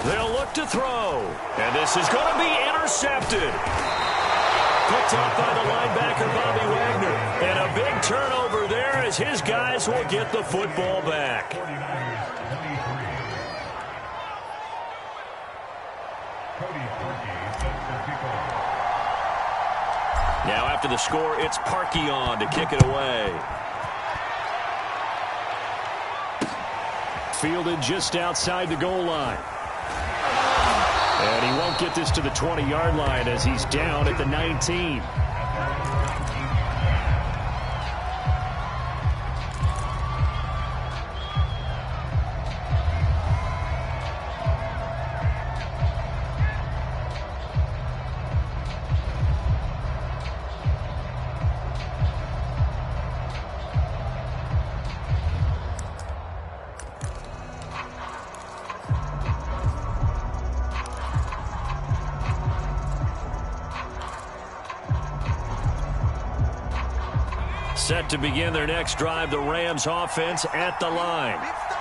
They'll look to throw. And this is going to be intercepted. Picked up by the linebacker, Bobby Wagner. And a big turnover there as his guys will get the football back. Now after the score, it's Parkey on to kick it away. Fielded just outside the goal line. And he won't get this to the 20-yard line as he's down at the 19. Set to begin their next drive, the Rams offense at the line.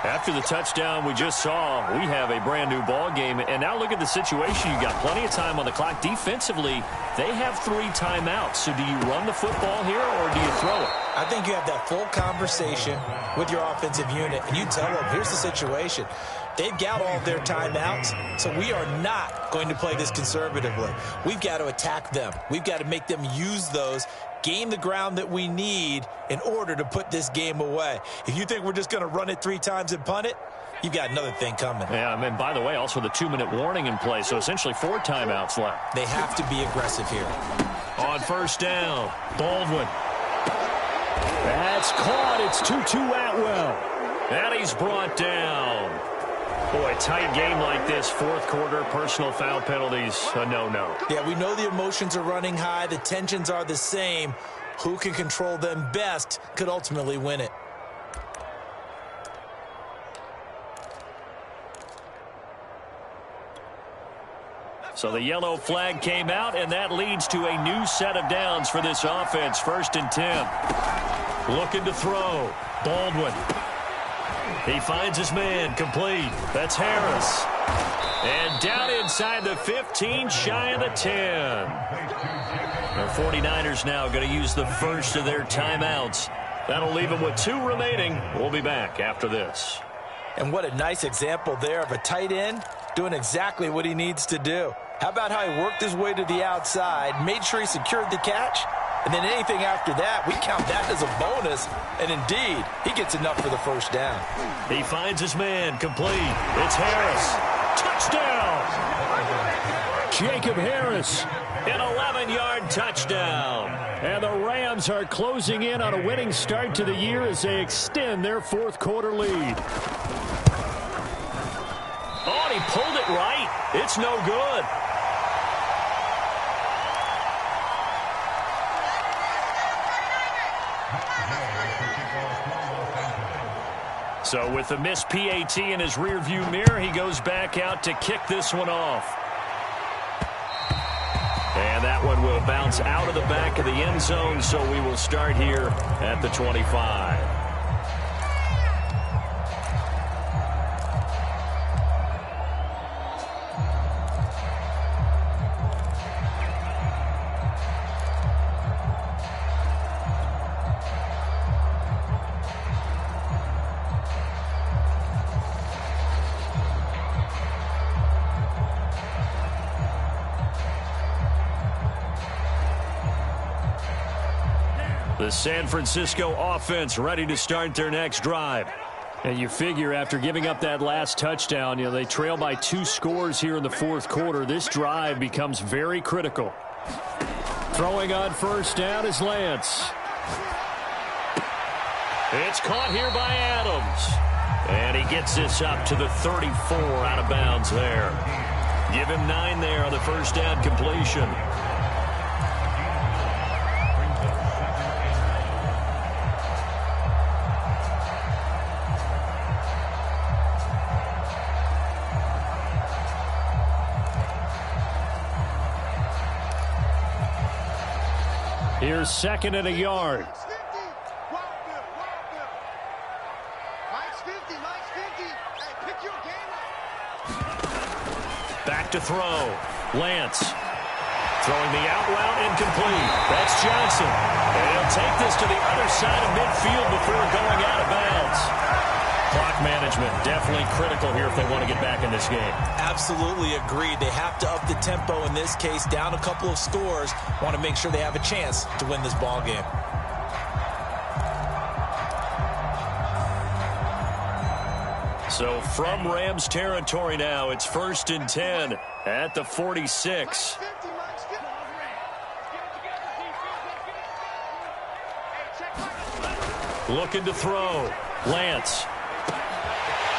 After the touchdown we just saw, we have a brand new ball game. And now look at the situation. You got plenty of time on the clock. Defensively, they have 3 timeouts. So do you run the football here or do you throw it? I think you have that full conversation with your offensive unit, and you tell them, here's the situation. They've got all of their timeouts, so we are not going to play this conservatively. We've got to attack them. We've got to make them use those, gain the ground that we need in order to put this game away. If you think we're just going to run it 3 times and punt it, you've got another thing coming. Yeah, and by the way, also the 2-minute warning in play, so essentially 4 timeouts left. They have to be aggressive here. On first down, Baldwin. That's caught. It's Tutu Atwell. And he's brought down. Boy, tight game like this, 4th quarter, personal foul penalties, a no-no. Yeah, we know the emotions are running high. The tensions are the same. Who can control them best could ultimately win it. So the yellow flag came out, and that leads to a new set of downs for this offense. 1st and 10. Looking to throw. Baldwin. He finds his man, complete. That's Harris. And down inside the 15, shy of the 10. The 49ers now going to use the first of their timeouts. That'll leave them with 2 remaining. We'll be back after this. And what a nice example there of a tight end doing exactly what he needs to do. How about how he worked his way to the outside, made sure he secured the catch, and then anything after that, we count that as a bonus. And indeed, he gets enough for the first down. He finds his man, complete. It's Harris. Touchdown! Jacob Harris, an 11-yard touchdown. And the Rams are closing in on a winning start to the year as they extend their 4th quarter lead. Oh, and he pulled it right. It's no good. So with the missed PAT in his rearview mirror, he goes back out to kick this one off. And that one will bounce out of the back of the end zone, so we will start here at the 25. The San Francisco offense ready to start their next drive. And you figure after giving up that last touchdown, they trail by 2 scores here in the fourth quarter. This drive becomes very critical. Throwing on first down is Lance. It's caught here by Adams. And he gets this up to the 34 out of bounds there. Give him 9 there on the first down completion. Here's second and a yard. Back to throw. Lance. Throwing the out route incomplete. That's Johnson. And he'll take this to the other side of midfield before going out of bounds. Clock management definitely critical here if they want to get back in this game. Absolutely agreed. They have to up the tempo in this case, down a couple of scores. Want to make sure they have a chance to win this ball game. So from Rams territory now, it's 1st and 10 at the 46. Looking to throw. Lance.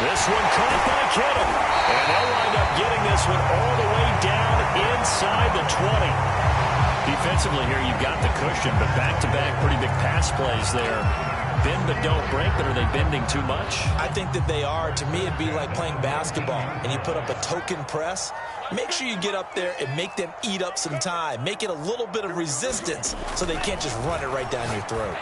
This one caught by Kittle. And they'll wind up getting this one all the way down inside the 20. Defensively here, you've got the cushion, but back-to-back pretty big pass plays there. Bend but don't break, but are they bending too much? I think that they are. To me, it'd be like playing basketball, and you put up a token press. Make sure you get up there and make them eat up some time. Make it a little bit of resistance so they can't just run it right down your throat.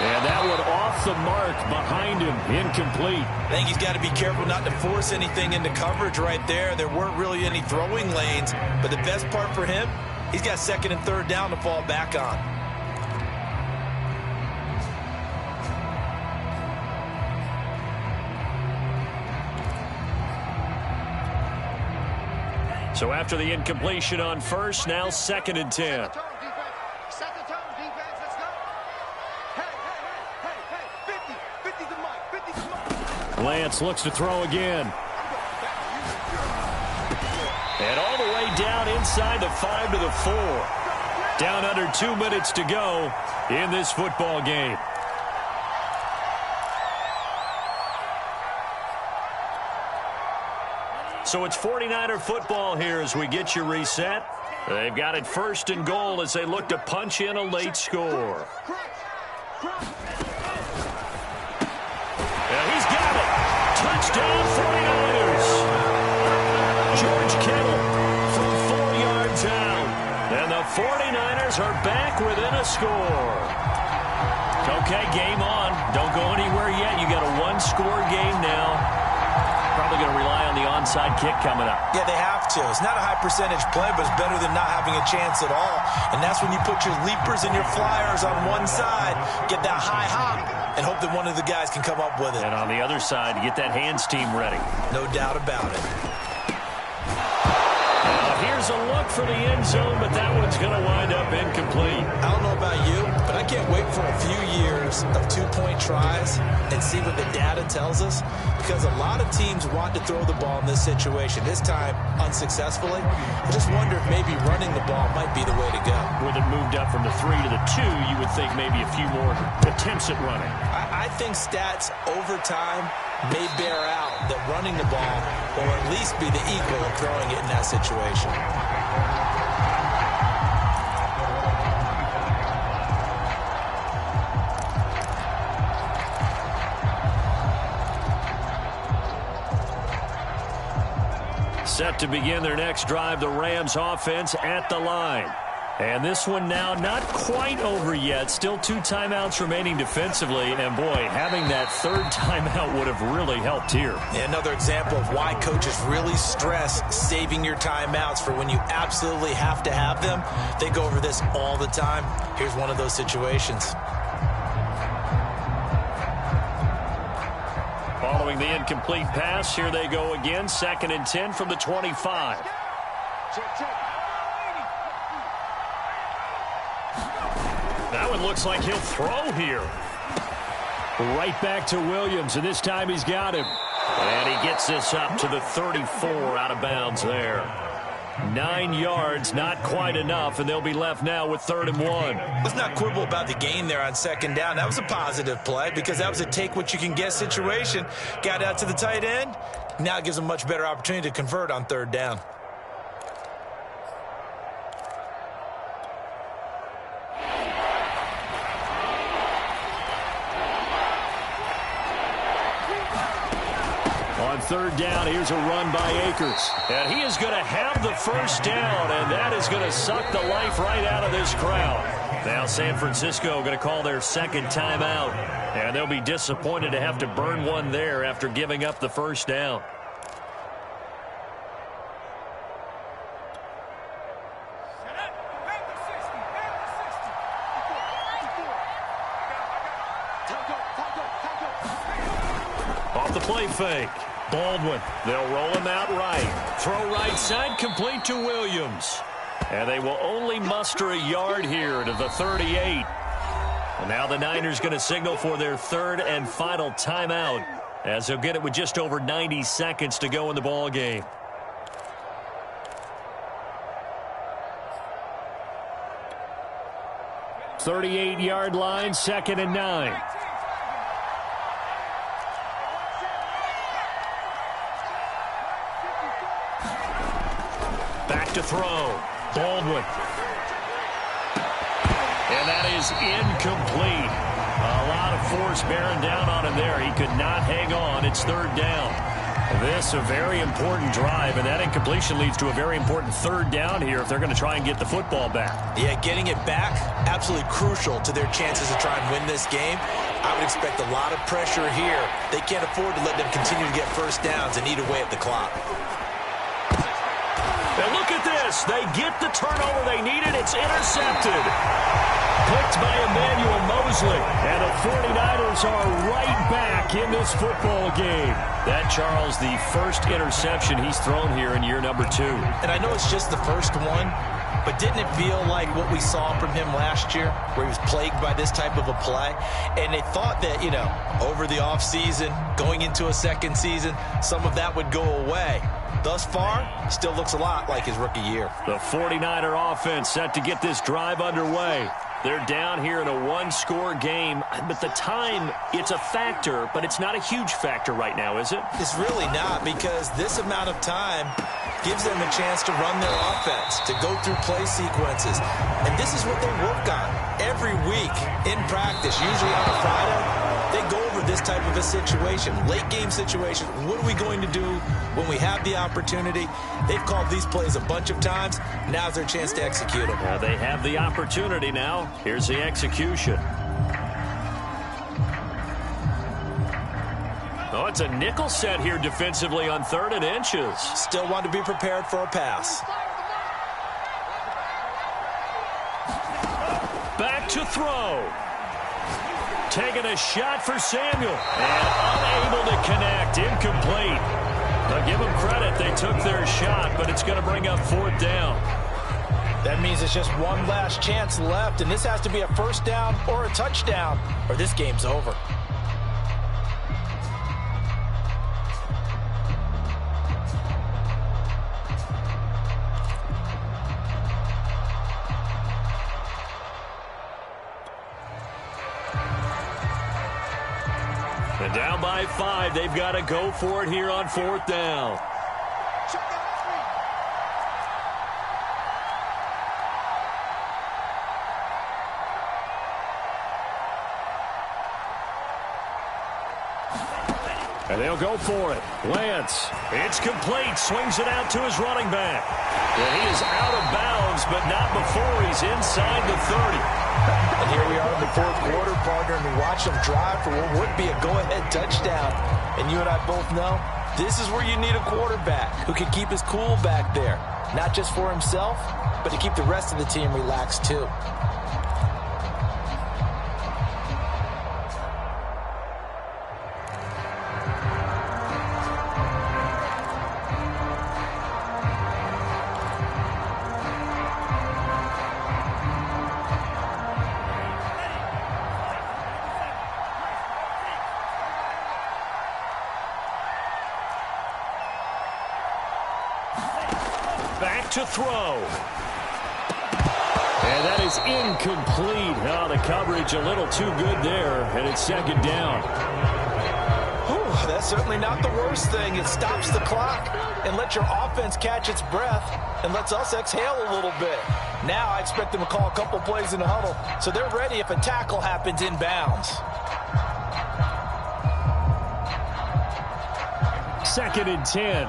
And that one off the mark behind him, incomplete. I think he's got to be careful not to force anything into coverage right there. There weren't really any throwing lanes, but the best part for him, he's got second and third down to fall back on. So after the incompletion on first, now 2nd and 10. Lance looks to throw again. And all the way down inside the 5 to the 4. Down under 2 minutes to go in this football game. So it's 49er football here as we get you reset. They've got it 1st and goal as they look to punch in a late score. And he's got it. Touchdown 49ers. George Kittle from 4 yards out. And the 49ers are back within a score. Okay, game on. Don't go anywhere yet. You got a 1-score game now. Probably going to rely on the onside kick coming up. Yeah, they have to. It's not a high percentage play, but it's better than not having a chance at all. And that's when you put your leapers and your flyers on one side, get that high hop, and hope that one of the guys can come up with it. And on the other side, get that hands team ready. No doubt about it. Here's a look for the end zone, but that one's going to wind up incomplete. I don't know about you, but I can't wait for a few years of 2-point tries and see what the data tells us, because a lot of teams want to throw the ball in this situation. This time, unsuccessfully. I just wonder if maybe running the ball might be the way to go. With it moved up from the 3 to the 2, you would think maybe a few more attempts at running. I think stats over time may bear out that running the ball will at least be the equal of throwing it in that situation. Set to begin their next drive, the Rams offense at the line. And this one now not quite over yet. Still 2 timeouts remaining defensively. And, boy, having that 3rd timeout would have really helped here. Another example of why coaches really stress saving your timeouts for when you absolutely have to have them. They go over this all the time. Here's one of those situations. Following the incomplete pass, here they go again. 2nd and 10 from the 25. That one looks like he'll throw here. Right back to Williams, and this time he's got him. And he gets this up to the 34 out of bounds there. 9 yards, not quite enough, and they'll be left now with 3rd and 1. Let's not quibble about the gain there on 2nd down. That was a positive play because that was a take-what-you-can-get situation. Got out to the tight end. Now it gives them a much better opportunity to convert on 3rd down. On 3rd down, here's a run by Akers. And he is going to have the 1st down, and that is going to suck the life right out of this crowd. Now San Francisco going to call their 2nd timeout, and they'll be disappointed to have to burn one there after giving up the 1st down. Off the play fake. Baldwin, they'll roll him out right. Throw right side, complete to Williams. And they will only muster a yard here to the 38. And now the Niners going to signal for their 3rd and final timeout, as they'll get it with just over 90 seconds to go in the ball game. "38-yard line, 2nd and 9. To throw. Baldwin. And that is incomplete. A lot of force bearing down on him there. He could not hang on. It's 3rd down. This a very important drive, and that incompletion leads to a very important 3rd down here if they're going to try and get the football back. Yeah, getting it back, absolutely crucial to their chances to try and win this game. I would expect a lot of pressure here. They can't afford to let them continue to get 1st downs and eat away at the clock. And look at this. They get the turnover they needed. It's intercepted. Picked by Emmanuel Mosley. And the 49ers are right back in this football game. That, Charles, the 1st interception he's thrown here in year number 2. And I know it's just the 1st one, but didn't it feel like what we saw from him last year, where he was plagued by this type of a play? And they thought that, you know, over the offseason, going into a 2nd season, some of that would go away. Thus far, still looks a lot like his rookie year. The 49er offense set to get this drive underway. They're down here in a 1-score game, but the time, it's a factor, but it's not a huge factor right now, is it? It's really not, because this amount of time gives them a chance to run their offense, to go through play sequences. And this is what they work on every week in practice, usually on a Friday. They go over this type of a situation, late game situation. What are we going to do when we have the opportunity? They've called these plays a bunch of times. Now's their chance to execute them. They have the opportunity now. Here's the execution. Oh, it's a nickel set here defensively on 3rd and inches. Still want to be prepared for a pass. Back to throw. Taking a shot for Samuel. And unable to connect. Incomplete. Now give them credit. They took their shot, but it's going to bring up 4th down. That means it's just one last chance left, and this has to be a 1st down or a touchdown, or this game's over. And down by 5, they've got to go for it here on 4th down. And they'll go for it. Lance, it's complete. Swings it out to his running back. And he is out of bounds, but not before he's inside the 30. And here we are in the 4th quarter, partner, and we watch them drive for what would be a go-ahead touchdown. And you and I both know this is where you need a quarterback who can keep his cool back there, not just for himself, but to keep the rest of the team relaxed too. back to throw. And that is incomplete. Oh, the coverage a little too good there, and it's second down. Whew, that's certainly not the worst thing. It stops the clock and lets your offense catch its breath and lets us exhale a little bit. Now I expect them to call a couple plays in the huddle so they're ready if a tackle happens inbounds. Second and 10.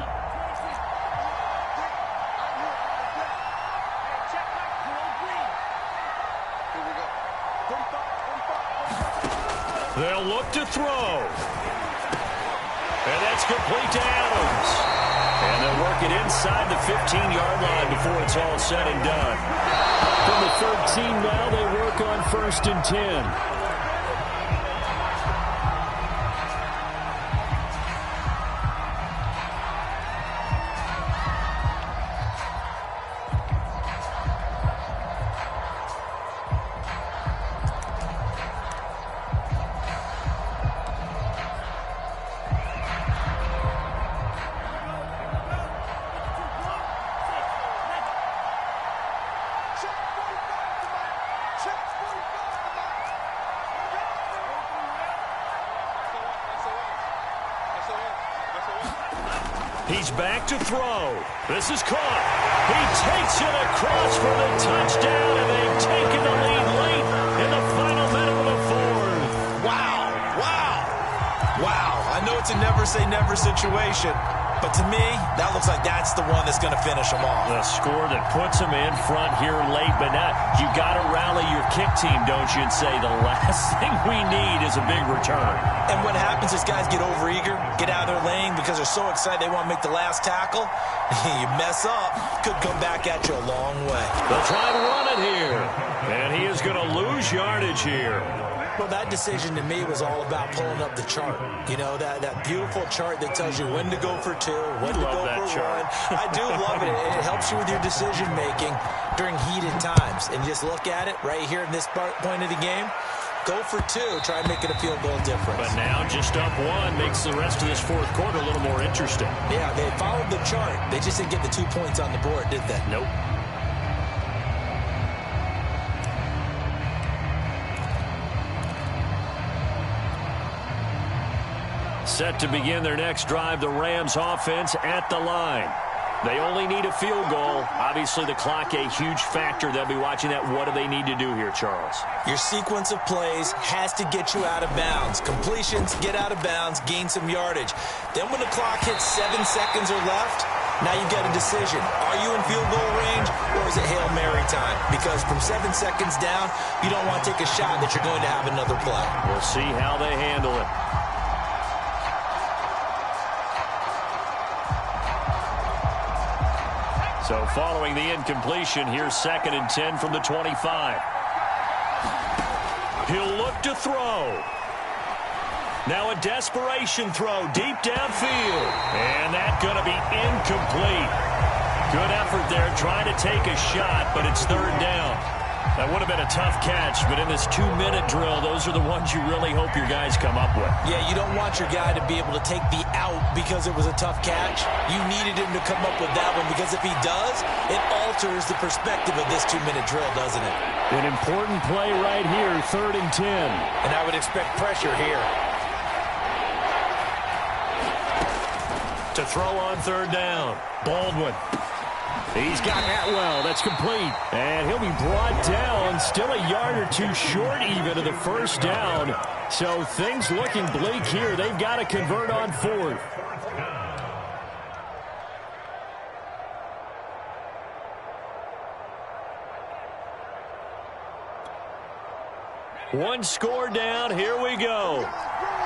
They'll look to throw. And that's complete to Adams. And they'll work it inside the 15-yard line before it's all said and done. From the 13 now, they work on 1st and 10. He's back to throw. This is caught. He takes it across for the touchdown, and they've taken the lead late in the final minute of the fourth. Wow, wow, wow. I know it's a never-say-never situation, but to me, that looks like that's the one that's going to finish them off. The score that puts them in front here late, but now you got to rally your kick team, don't you, and say the last thing we need is a big return. And what happens is guys get overeager, get out of their lane because they're so excited they want to make the last tackle. You mess up, could come back at you a long way. They'll try to run it here, and he is going to lose yardage here. Well, that decision to me was all about pulling up the chart. You know, that beautiful chart that tells you when to go for two, when to go for one. I do love it. It helps you with your decision-making during heated times. And just look at it right here in this point of the game. Go for two, try and make it a field goal difference. But now just up one makes the rest of this fourth quarter a little more interesting. Yeah, they followed the chart. They just didn't get the 2 points on the board, did they? Nope. Set to begin their next drive, the Rams offense at the line. They only need a field goal. Obviously, the clock a huge factor. They'll be watching that. What do they need to do here, Charles? Your sequence of plays has to get you out of bounds. Completions, get out of bounds, gain some yardage. Then when the clock hits 7 seconds or left, now you get a decision. Are you in field goal range or is it Hail Mary time? Because from 7 seconds down, you don't want to take a shot that you're going to have another play. We'll see how they handle it. So following the incompletion, here's 2nd and 10 from the 25. He'll look to throw. Now a desperation throw deep downfield. And that's going to be incomplete. Good effort there trying to take a shot, but it's 3rd down. That would have been a tough catch, but in this 2-minute drill, those are the ones you really hope your guys come up with. Yeah, you don't want your guy to be able to take the out because it was a tough catch. You needed him to come up with that one because if he does, it alters the perspective of this 2-minute drill, doesn't it? An important play right here, 3rd and 10. And I would expect pressure here. To throw on 3rd down, Baldwin. He's got Atwell. That's complete. And he'll be brought down. Still a yard or two short even of the 1st down. So things looking bleak here. They've got to convert on 4th. One score down. Here we go.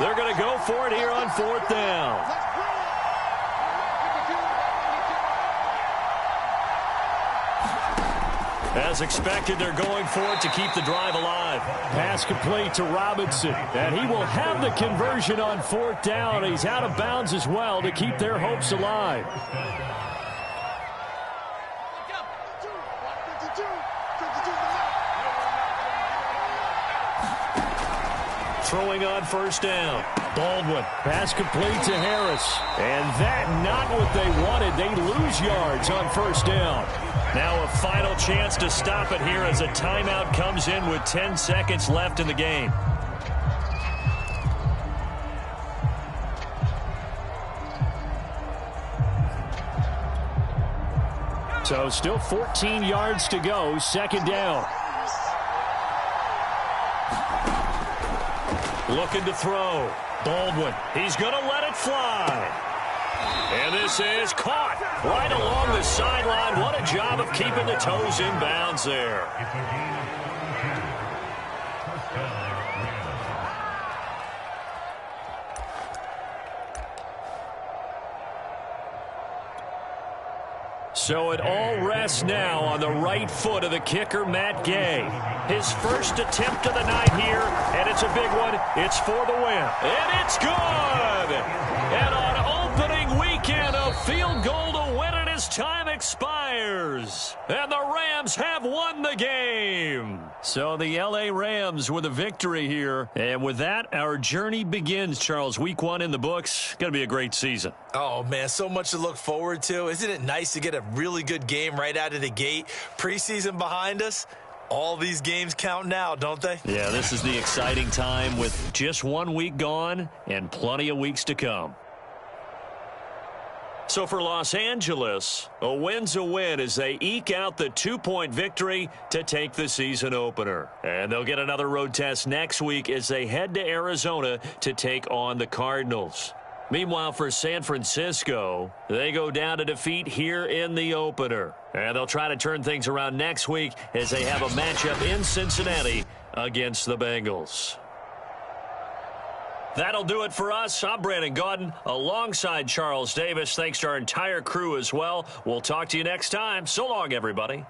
They're going to go for it here on 4th down. As expected, they're going for it to keep the drive alive. Pass complete to Robinson, and he will have the conversion on 4th down. He's out of bounds as well to keep their hopes alive. throwing on first down. Baldwin, pass complete to Harris. And that not what they wanted. They lose yards on first down. Now a final chance to stop it here as a timeout comes in with 10 seconds left in the game. So still 14 yards to go, second down. Looking to throw. Baldwin, he's going to let it fly. And this is caught right along the sideline. What a job of keeping the toes in bounds there. It's a gain of 22. First down, Rams. So it all rests now on the right foot of the kicker, Matt Gay. His first attempt of the night here, and it's a big one. It's for the win. And it's good! And on opening weekend, a field goal to win it as time expires. And the Rams have won the game. So the L.A. Rams with a victory here. And with that, our journey begins, Charles. Week 1 in the books. Going to be a great season. Oh, man, so much to look forward to. Isn't it nice to get a really good game right out of the gate? Preseason behind us. All these games count now, don't they? Yeah, this is the exciting time with just 1 week gone and plenty of weeks to come. So for Los Angeles, a win's a win as they eke out the 2-point victory to take the season opener. And they'll get another road test next week as they head to Arizona to take on the Cardinals. Meanwhile, for San Francisco, they go down to defeat here in the opener. And they'll try to turn things around next week as they have a matchup in Cincinnati against the Bengals. That'll do it for us. I'm Brandon Gaudin alongside Charles Davis. Thanks to our entire crew as well. We'll talk to you next time. So long, everybody.